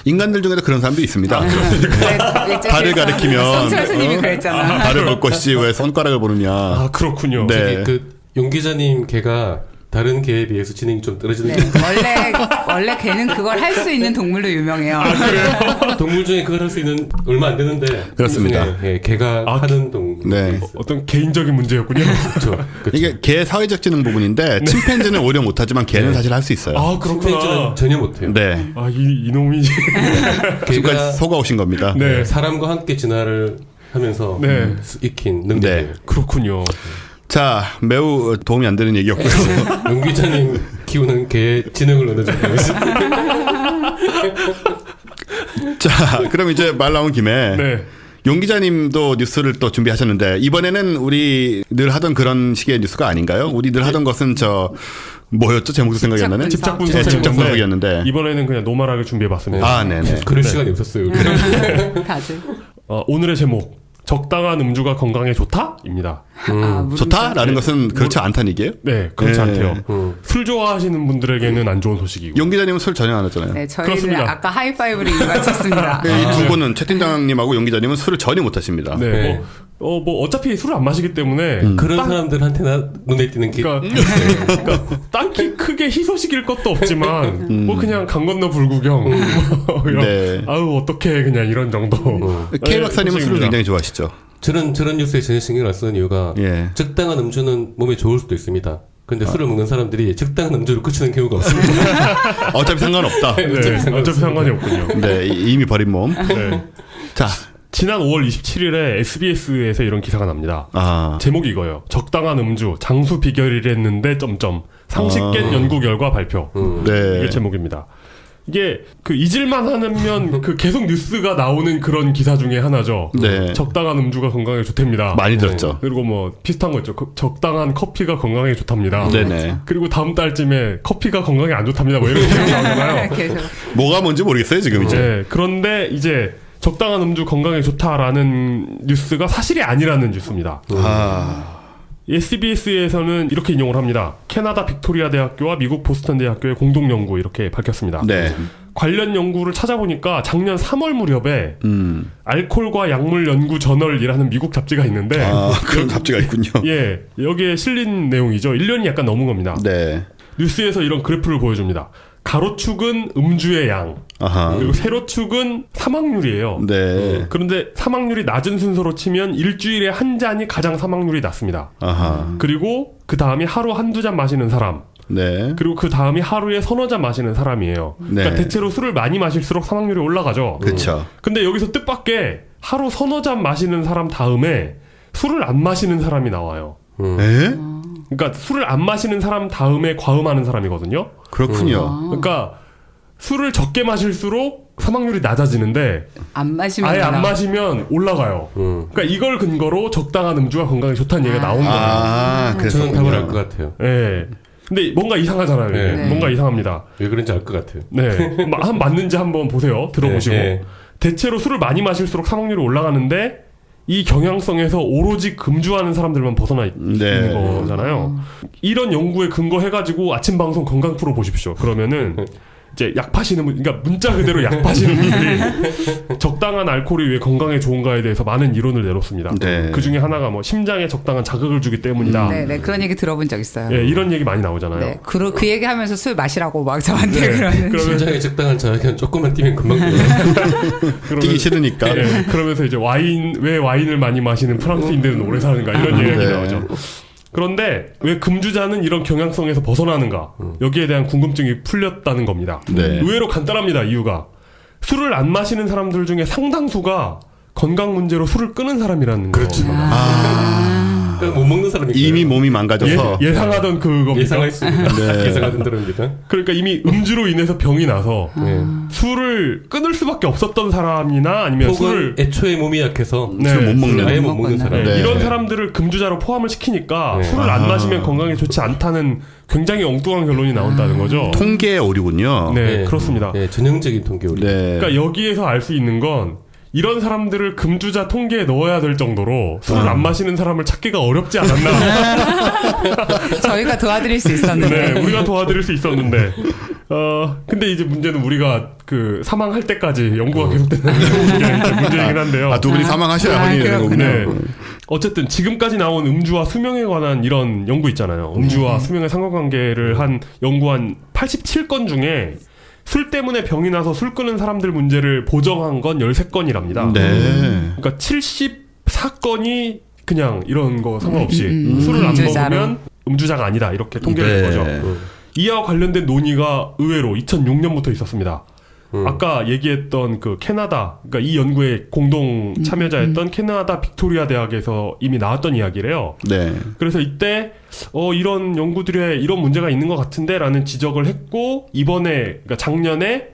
인간들 중에도 그런 사람도 있습니다. 발을 가리키면 성철 스님이 그랬잖아. 발을 볼 것이지 왜 손가락을 보느냐. 아 그렇군요. 네. 용 기자님 걔가 다른 개에 비해서 지능이 좀 떨어지는 네, 원래 개는 그걸 할 수 있는 동물로 유명해요. 동물 중에 그걸 할 수 있는 얼마 안 되는데 그렇습니다. 예, 개가 하는 동물. 네. 어떤 개인적인 문제였군요. 그렇죠. 이게 개 사회적 지능 부분인데 침팬지는 오히려 못하지만 개는 사실 할 수 있어요. 아 그렇구나. 침팬지는 전혀 못해요. 네. 아 이놈이 개가 지금까지 속아오신 겁니다. 네. 사람과 함께 진화를 하면서 네. 익힌 능력이에요. 네. 그렇군요. 자, 매우 도움이 안 되는 얘기였고요. 용 기자님 키우는 개 지능을 어느 정도 자, 그럼 이제 말 나온 김에 네. 용 기자님도 뉴스를 또 준비하셨는데 이번에는 우리 늘 하던 그런 식의 뉴스가 아닌가요? 우리 늘 하던 것은 뭐였죠? 제목도 생각이 안 나네. 집착 분석. 네, 집착 분석이었는데 분석이었는데. 이번에는 그냥 노멀하게 준비해봤습니다. 아, 네네. 그럴 시간이 없었어요. 다들. 오늘의 제목 적당한 음주가 건강에 좋다입니다. 좋다라는 것은 그렇지 않다는 얘기예요? 네, 그렇지 네. 않대요. 술 좋아하시는 분들에게는 안 좋은 소식이고. 용 기자님은 술 전혀 안 하잖아요. 네, 저희는 그렇습니다. 아까 하이파이브를 이미 마쳤습니다. 이 두 분은 채 팀장님하고 용 기자님은 술을 전혀 못 하십니다. 네, 네. 뭐 어차피 술을 안 마시기 때문에 그런 딱- 사람들한테나 눈에 띄는 게 그러니까 딱히 크게 희소식일 것도 없지만 뭐 그냥 강 건너 불구경 뭐 이런 네. 아우 어떻게 그냥 이런 정도. K 네, 박사님은 술을 소식입니다. 굉장히 좋아하시죠? 저런 뉴스에 전혀 신경을 안 쓰는 이유가 예. 적당한 음주는 몸에 좋을 수도 있습니다. 근데 술을 먹는 사람들이 적당한 음주를 그치는 경우가 없습니다. 어차피 상관없다. 네, 어차피 상관이 없군요. 네, 이미 버린 몸. 네. 자, 지난 5월 27일에 SBS에서 이런 기사가 납니다. 아, 제목이 이거예요. 적당한 음주 장수 비결이랬는데 점점 상식 깬 연구 결과 발표. 네. 이게 제목입니다. 이게 그 잊을만 하면 그 계속 뉴스가 나오는 그런 기사 중에 하나죠. 네. 적당한 음주가 건강에 좋답니다. 많이 들었죠. 그리고 뭐 비슷한 거 있죠. 적당한 커피가 건강에 좋답니다. 네네. 그리고 다음 달쯤에 커피가 건강에 안 좋답니다. 뭐 이런 게 나오잖아요. 계속. 뭐가 뭔지 모르겠어요, 지금 이제. 네, 그런데 이제 적당한 음주 건강에 좋다라는 뉴스가 사실이 아니라는 뉴스입니다. 아, SBS에서는 이렇게 인용을 합니다. 캐나다 빅토리아 대학교와 미국 보스턴 대학교의 공동 연구 이렇게 밝혔습니다. 네. 관련 연구를 찾아보니까 작년 3월 무렵에 알코올과 약물 연구 저널이라는 미국 잡지가 있는데 아, 그런 잡지가 있군요. 예, 여기에 실린 내용이죠. 1년이 약간 넘은 겁니다. 네. 뉴스에서 이런 그래프를 보여줍니다. 가로축은 음주의 양, 아하. 그리고 세로축은 사망률이에요. 네. 그런데 사망률이 낮은 순서로 치면 일주일에 한 잔이 가장 사망률이 낮습니다. 아하. 그리고 그 다음이 하루 한두 잔 마시는 사람, 네. 그리고 그 다음이 하루에 서너 잔 마시는 사람이에요. 네. 그러니까 대체로 술을 많이 마실수록 사망률이 올라가죠. 그쵸. 근데 여기서 뜻밖의 하루 서너 잔 마시는 사람 다음에 술을 안 마시는 사람이 나와요. 에? 그러니까 술을 안 마시는 사람 다음에 과음하는 사람이거든요. 그렇군요. 그러니까 술을 적게 마실수록 사망률이 낮아지는데 안 마시면 아예 안 되나? 마시면 올라가요. 그러니까 이걸 근거로 적당한 음주가 건강에 좋다는 얘기가 나온 거예요. 아, 그래서. 저는 답을 알 것 같아요. 예. 근데 뭔가 이상하잖아요. 이게. 네. 뭔가 이상합니다. 왜 그런지 알 것 같아요. 네. 맞는지 한번 보세요. 들어보시고. 네. 대체로 술을 많이 마실수록 사망률이 올라가는데 이 경향성에서 오로지 금주하는 사람들만 벗어나 있는 네. 거잖아요. 이런 연구에 근거해가지고 아침 방송 건강 프로 보십시오. 그러면은 이제 약 파시는 분, 그러니까 문자 그대로 약 파시는 분들이 적당한 알코올이 왜 건강에 좋은가에 대해서 많은 이론을 내놓습니다. 네. 그 중에 하나가 뭐 심장에 적당한 자극을 주기 때문이다. 네, 네, 그런 얘기 들어본 적 있어요. 예, 이런 얘기 많이 나오잖아요. 네, 그 얘기 하면서 술 마시라고 막 저한테 네. 그러는. 그러면 심장에 적당한 자극은 조금만 뛰면 금방 뛰어요. 뛰기 싫으니까. 예, 그러면서 이제 왜 와인을 많이 마시는 프랑스인들은 오래 사는가 이런 얘기 네. 나오죠. 그런데 왜 금주자는 이런 경향성에서 벗어나는가? 여기에 대한 궁금증이 풀렸다는 겁니다. 네. 의외로 간단합니다. 이유가 술을 안 마시는 사람들 중에 상당수가 건강 문제로 술을 끊은 사람이라는 그렇죠. 겁니다. 그러니까 못 먹는 사람이 이미 몸이 망가져서. 예상하던 그겁니다. 예상했습니다. 네. 예상하던 대로입니다. 그러니까 이미 음주로 인해서 병이 나서 네. 술을 끊을 수밖에 없었던 사람이나 아니면 혹은 술을 애초에 몸이 약해서 네. 술 못 먹는. 아예 못 못 먹는 먹거나. 사람. 네, 네. 이런 사람들을 금주자로 포함을 시키니까 네. 술을 안 마시면 건강에 좋지 않다는 굉장히 엉뚱한 결론이 나온다는 거죠. 통계의 오류군요. 네, 그렇습니다. 네, 전형적인 통계 오류. 네. 그러니까 여기에서 알 수 있는 건 이런 사람들을 금주자 통계에 넣어야 될 정도로 술을 안 마시는 사람을 찾기가 어렵지 않았나. 저희가 도와드릴 수 있었는데. 네, 우리가 도와드릴 수 있었는데 근데 이제 문제는 우리가 그 사망할 때까지 연구가 계속된다는 게 문제이긴 한데요. 두 분이 사망하셔야 확인이 되는 거군요. 네. 어쨌든 지금까지 나온 음주와 수명에 관한 이런 연구 있잖아요. 음주와 수명의 상관관계를 연구한 87건 중에 술 때문에 병이 나서 술 끊은 사람들 문제를 보정한 건 13건이랍니다. 네. 그러니까 74건이 그냥 이런 거 상관없이 술을 안 음주자로. 먹으면 음주자가 아니다 이렇게 통계를 낸 네. 거죠. 이와 관련된 논의가 의외로 2006년부터 있었습니다. 아까 얘기했던 그 캐나다, 그러니까 이 연구에 공동 참여자였던 캐나다 빅토리아 대학에서 이미 나왔던 이야기래요. 네. 그래서 이때 이런 연구들에 이런 문제가 있는 것 같은데라는 지적을 했고 이번에 그러니까 작년에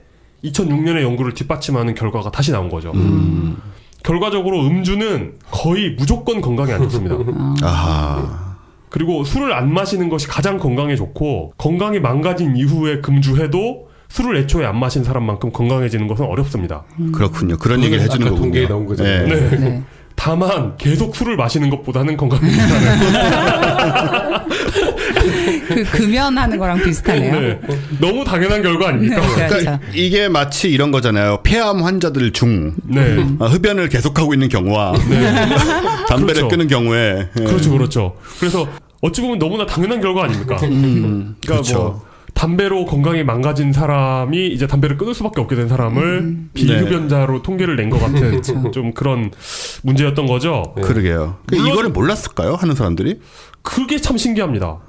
2006년의 연구를 뒷받침하는 결과가 다시 나온 거죠. 결과적으로 음주는 거의 무조건 건강에 안 좋습니다. 아하. 그리고 술을 안 마시는 것이 가장 건강에 좋고 건강이 망가진 이후에 금주해도 술을 애초에 안 마신 사람만큼 건강해지는 것은 어렵습니다. 그렇군요. 그런 얘기를 해주는 아까 거군요. 통계에 나온 거잖아요. 네. 네. 네. 다만 계속 술을 마시는 것보다는 건강해진다는. 그 금연하는 거랑 비슷하네요. 네. 너무 당연한 결과 아닙니까? 네, 그렇죠. 그러니까 이게 마치 이런 거잖아요. 폐암 환자들 중 네. 흡연을 계속하고 있는 경우와 담배를 그렇죠. 끊는 경우에 그렇죠. 그래서 어찌 보면 너무나 당연한 결과 아닙니까? 그러니까 그렇죠. 뭐 담배로 건강이 망가진 사람이 이제 담배를 끊을 수밖에 없게 된 사람을 비흡연자로 통계를 낸 것 같은 좀 그런 문제였던 거죠. 그러게요. 물론- 이거를 몰랐을까요? 하는 사람들이? 그게 참 신기합니다.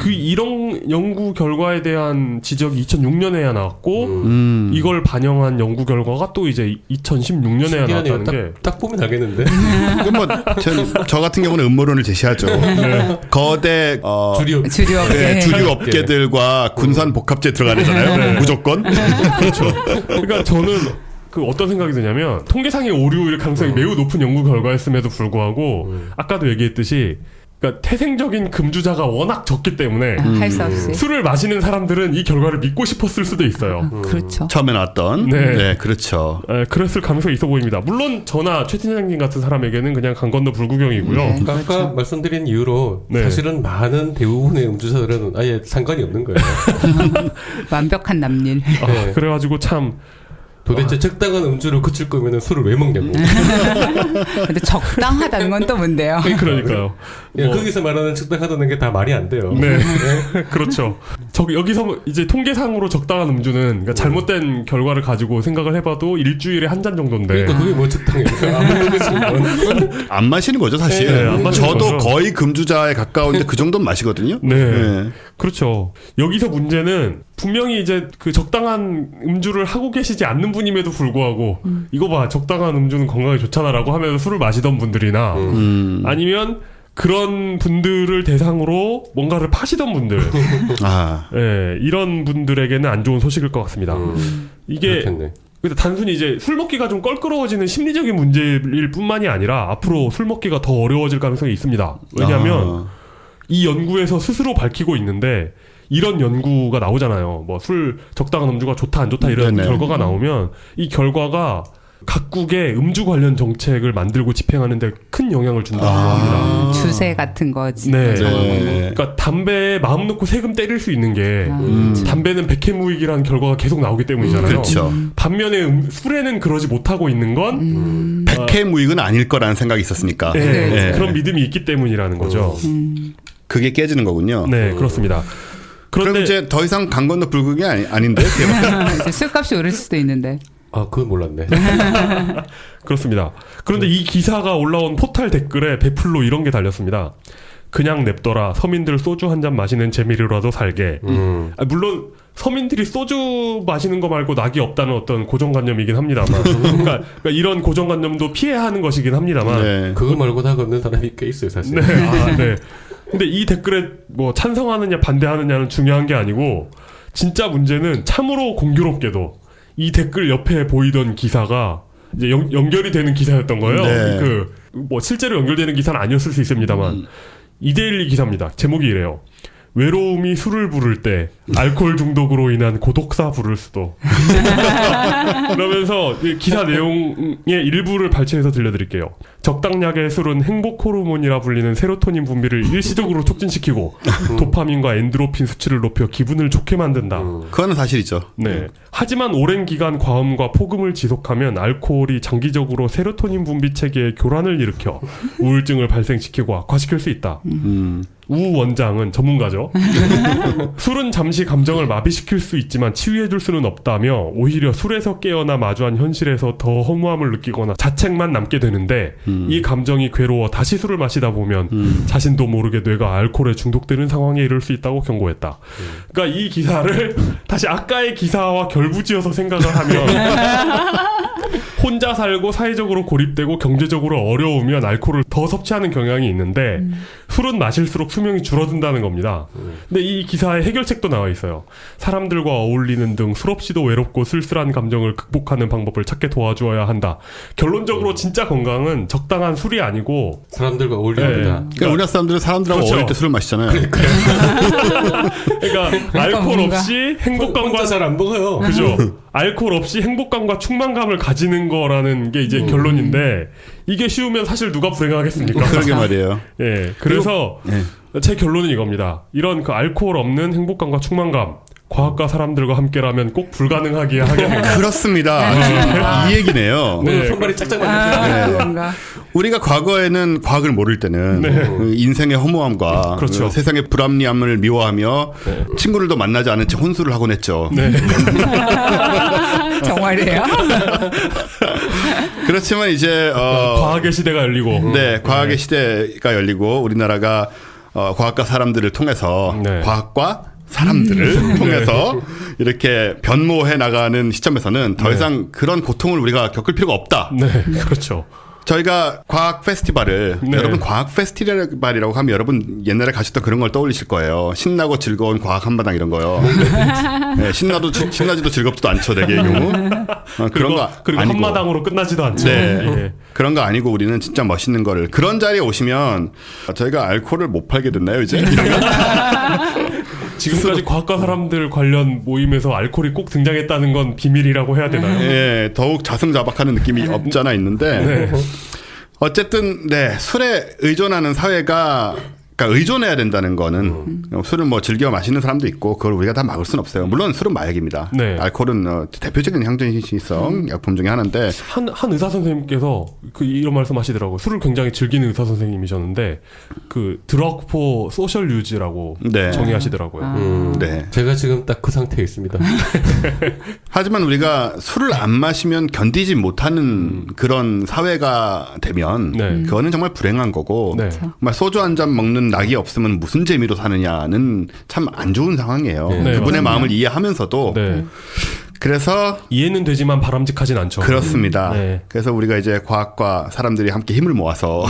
이런 연구 결과에 대한 지적이 2006년에야 나왔고 이걸 반영한 연구 결과가 또 이제 2016년에야 신기하네요. 나왔다는 게 딱 보면 알겠는데. 저 같은 경우는 음모론을 제시하죠. 거대 줄이 주류업계. 네, 주류 업계들과 군산 복합재 들어가잖아요. 무조건. 그러니까 저는 그 어떤 생각이 드냐면 통계상의 오류일 가능성이 매우 높은 연구 결과였음에도 불구하고 아까도 얘기했듯이 그러니까 태생적인 금주자가 워낙 적기 때문에 할 수 없이. 술을 마시는 사람들은 이 결과를 믿고 싶었을 수도 있어요. 그렇죠. 처음에 나왔던. 네. 네, 그렇죠. 그랬을 가능성이 있어 보입니다. 물론 저나 최 팀장님 같은 사람에게는 그냥 강 건너 불구경이고요. 네. 아까 그렇죠. 말씀드린 이유로 네. 사실은 많은 대부분의 음주사들은 아예 상관이 없는 거예요. 완벽한 남일. 네. 그래가지고 참 도대체 적당한 음주를 그칠 거면 술을 왜 먹냐고. 근데 적당하다는 건 또 뭔데요? 그러니까요. 야, 뭐- 거기서 말하는 적당하다는 게 다 말이 안 돼요. 네, 그렇죠. 여기서 이제 통계상으로 적당한 음주는 그러니까 잘못된 결과를 가지고 생각을 해봐도 일주일에 한 잔 정도인데. 그러니까 그게 뭐 적당해요. 안 먹는 거지. 안 마시는 거죠, 사실. 네, 안 마시는 저도 거죠. 거의 금주자에 가까운데 그 정도는 마시거든요. 네. 그렇죠. 여기서 문제는 분명히 이제 그 적당한 음주를 하고 계시지 않는 분임에도 불구하고 이거 봐 적당한 음주는 건강에 좋잖아라고 하면서 술을 마시던 분들이나 아니면 그런 분들을 대상으로 뭔가를 파시던 분들 아, 예, 이런 분들에게는 안 좋은 소식일 것 같습니다. 이게 그렇겠네. 근데 단순히 이제 술 먹기가 좀 껄끄러워지는 심리적인 문제일 뿐만이 아니라 앞으로 술 먹기가 더 어려워질 가능성이 있습니다. 왜냐하면 이 연구에서 스스로 밝히고 있는데 이런 연구가 나오잖아요. 뭐 술 적당한 음주가 좋다 안 좋다 이런 네네. 결과가 나오면 이 결과가 각국의 음주 관련 정책을 만들고 집행하는 데 큰 영향을 준다고 합니다. 주세 같은 거지. 네. 네. 그러니까 담배에 마음 놓고 세금 때릴 수 있는 게 담배는 백해무익이라는 결과가 계속 나오기 때문이잖아요. 그렇죠. 반면에 술에는 그러지 못하고 있는 건 백해무익은 아닐 거라는 생각이 있었으니까. 네, 네. 그런 믿음이 있기 때문이라는 거죠. 그게 깨지는 거군요. 네, 그렇습니다. 그럼 그런데 이제 더 이상 강 건너 불구경이 아닌데? 이제 술값이 오를 수도 있는데. 아, 그건 몰랐네. 그렇습니다. 그런데 이 기사가 올라온 포털 댓글에 베풀로 이런 게 달렸습니다. 그냥 냅둬라. 서민들 소주 한 잔 마시는 재미로라도 살게. 물론 서민들이 소주 마시는 거 말고 낙이 없다는 어떤 고정관념이긴 합니다만 그러니까 이런 고정관념도 피해야 하는 것이긴 합니다만 네. 그거 말고 다 걷는 사람이 꽤 있어요, 사실. 네. 네. 근데 이 댓글에 뭐 찬성하느냐 반대하느냐는 중요한 게 아니고 진짜 문제는 참으로 공교롭게도 이 댓글 옆에 보이던 기사가 이제 연결이 되는 기사였던 거예요. 네. 그 뭐 실제로 연결되는 기사는 아니었을 수 있습니다만 이데일리 기사입니다. 제목이 이래요. 외로움이 술을 부를 때 알코올 중독으로 인한 고독사 부를 수도. 그러면서 이 기사 내용의 일부를 발췌해서 들려드릴게요. 적당량의 술은 행복 호르몬이라 불리는 세로토닌 분비를 일시적으로 촉진시키고 도파민과 엔드로핀 수치를 높여 기분을 좋게 만든다. 그거는 사실이죠. 네. 하지만 오랜 기간 과음과 폭음을 지속하면 알코올이 장기적으로 세로토닌 분비 체계에 교란을 일으켜 우울증을 발생시키고 악화시킬 수 있다. 우 원장은 전문가죠. 술은 잠시 감정을 마비시킬 수 있지만 치유해줄 수는 없다며 오히려 술에서 깨어나 마주한 현실에서 더 허무함을 느끼거나 자책만 남게 되는데 이 감정이 괴로워 다시 술을 마시다 보면 자신도 모르게 뇌가 알코올에 중독되는 상황에 이를 수 있다고 경고했다. 그러니까 이 기사를 다시 아까의 기사와 결부지어서 생각을 하면 혼자 살고 사회적으로 고립되고 경제적으로 어려우면 알코올을 더 섭취하는 경향이 있는데 술은 마실수록 수명이 줄어든다는 겁니다. 근데 이 기사에 해결책도 나와 있어요. 사람들과 어울리는 등 술 없이도 외롭고 쓸쓸한 감정을 극복하는 방법을 찾게 도와주어야 한다. 결론적으로 진짜 건강은 적당한 술이 아니고 사람들과 어울려야 네. 된다. 그러니까 우리나라 사람들은 사람들하고 그렇죠. 어울릴 때 술을 마시잖아요. 그러니까 알코올 뭔가. 없이 행복감과 혼자 잘 안 먹어요. 그죠? 알코올 없이 행복감과 충만감을 가지는 거라는 게 이제 결론인데 이게 쉬우면 사실 누가 불행하겠습니까? 그러게 말이에요. 예. 그래서 제 결론은 이겁니다. 이런 그 알코올 없는 행복감과 충만감 과학과 사람들과 함께라면 꼭 불가능하게 하겠네요. 그렇습니다. 이 얘기네요. 오늘 네. 손발이 짝짝 맞는 뭔가. 우리가 과거에는 과학을 모를 때는 그 인생의 허무함과 그렇죠. 그 세상의 불합리함을 미워하며 친구들도 만나지 않은 채 혼술을 하곤 했죠. 네. 정말이에요? 그렇지만 이제 과학의 시대가 열리고 네, 과학의 시대가 열리고 우리나라가 과학과 사람들을 통해서 네. 과학과 사람들을 통해서 이렇게 변모해 나가는 시점에서는 더 이상 그런 고통을 우리가 겪을 필요가 없다. 네, 그렇죠. 저희가 과학 페스티벌을 네. 여러분 과학 페스티벌이라고 하면 여러분 옛날에 가셨던 그런 걸 떠올리실 거예요. 신나고 즐거운 과학 한마당 이런 거요. 네, 신나지도 즐겁지도 않죠, 대개의 경우. 그런 거 그리고 아니고. 한마당으로 끝나지도 않죠. 네. 예. 그런 거 아니고 우리는 진짜 멋있는 거를 그런 자리에 오시면 저희가 알코올을 못 팔게 됐나요 이제? 지금까지 과학과 사람들 관련 모임에서 알코올이 꼭 등장했다는 건 비밀이라고 해야 되나요? 예, 더욱 자승자박하는 느낌이 없잖아 있는데 어쨌든 네 술에 의존하는 사회가 그러니까 의존해야 된다는 거는 술을 뭐 즐겨 마시는 사람도 있고 그걸 우리가 다 막을 수는 없어요. 물론 술은 마약입니다. 네. 알코올은 대표적인 향정신성 약품 중에 하나인데 한 의사 선생님께서 이런 말씀하시더라고요. 술을 굉장히 즐기는 의사 선생님이셨는데 그 드럭 포 소셜 유즈라고 네. 정의하시더라고요. 네. 제가 지금 딱 그 상태에 있습니다. 하지만 우리가 술을 안 마시면 견디지 못하는 그런 사회가 되면 네. 그거는 정말 불행한 거고 네. 정말 소주 한 잔 먹는 낙이 없으면 무슨 재미로 사느냐는 참 안 좋은 상황이에요. 네, 그분의 맞습니다. 마음을 이해하면서도 네. 그래서 이해는 되지만 바람직하진 않죠. 그렇습니다. 네. 그래서 우리가 이제 과학과 사람들이 함께 힘을 모아서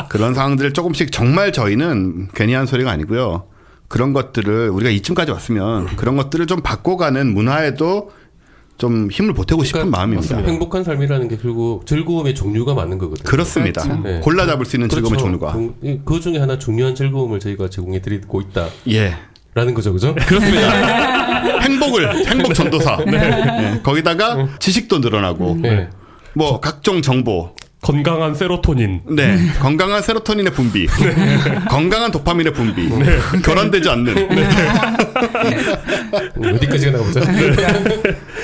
그런 상황들을 조금씩 정말 저희는 괜히 한 소리가 아니고요. 그런 것들을 우리가 이쯤까지 왔으면 그런 것들을 좀 바꿔가는 문화에도 좀 힘을 보태고 싶은 그러니까 마음입니다. 행복한 삶이라는 게 결국 즐거움의 종류가 많은 거거든요. 그렇습니다. 그렇죠. 네. 골라 잡을 수 있는 즐거움의 종류가. 그 중에 하나 중요한 즐거움을 저희가 제공해드리고 예. 있다라는 거죠, 그죠? 행복 전도사. 네. 거기다가 지식도 늘어나고, 네. 뭐 각종 정보, 건강한 세로토닌. 네, 건강한 세로토닌의 분비, 건강한 도파민의 분비, 결함되지 않는 어디까지가 나오죠?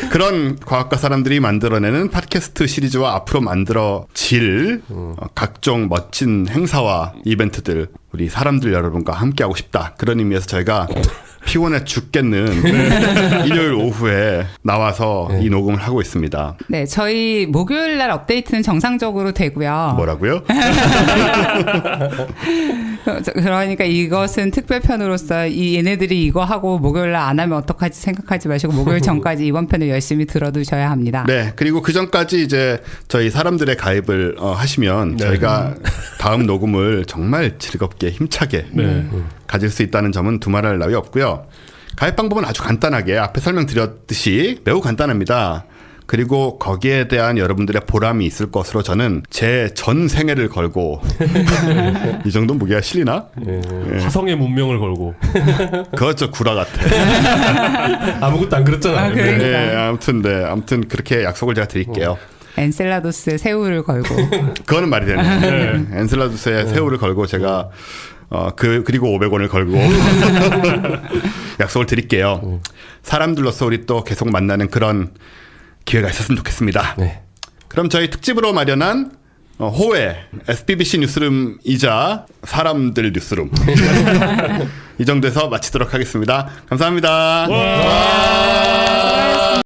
그런 과학과 사람들이 만들어내는 팟캐스트 시리즈와 앞으로 만들어질 각종 멋진 행사와 이벤트들 우리 사람들 여러분과 함께하고 싶다. 그런 의미에서 저희가 피곤해 죽겠는 일요일 오후에 나와서 이 녹음을 하고 있습니다. 네, 저희 목요일 날 업데이트는 정상적으로 되고요. 뭐라고요? 그러니까 이것은 특별편으로서 얘네들이 이거 하고 목요일 날 안 하면 어떡하지 생각하지 마시고 목요일 전까지 이번 편을 열심히 들어두셔야 합니다. 네, 그리고 그 전까지 이제 저희 사람들의 가입을 하시면 저희가 다음 녹음을 정말 즐겁게 힘차게 가질 수 있다는 점은 두말할 나위 없고요. 가입 방법은 아주 간단하게 앞에 설명드렸듯이 매우 간단합니다. 그리고 거기에 대한 여러분들의 보람이 있을 것으로 저는 제 전 생애를 걸고 이 정도 무게가 실리나? 화성의 문명을 걸고. 그것저 구라 같아. 아무것도 안 그랬잖아요. 아, 그래? 네, 아무튼 그렇게 약속을 제가 드릴게요. 엔셀라도스에 새우를 걸고. 그거는 말이 되네요. 엔셀라두스에 새우를 걸고 제가 그리고 500원을 걸고 약속을 드릴게요. 사람들로서 우리 또 계속 만나는 그런 기회가 있었으면 좋겠습니다. 네. 그럼 저희 특집으로 마련한 호회 SBBC 뉴스룸이자 사람들 뉴스룸 이 정도에서 마치도록 하겠습니다. 감사합니다.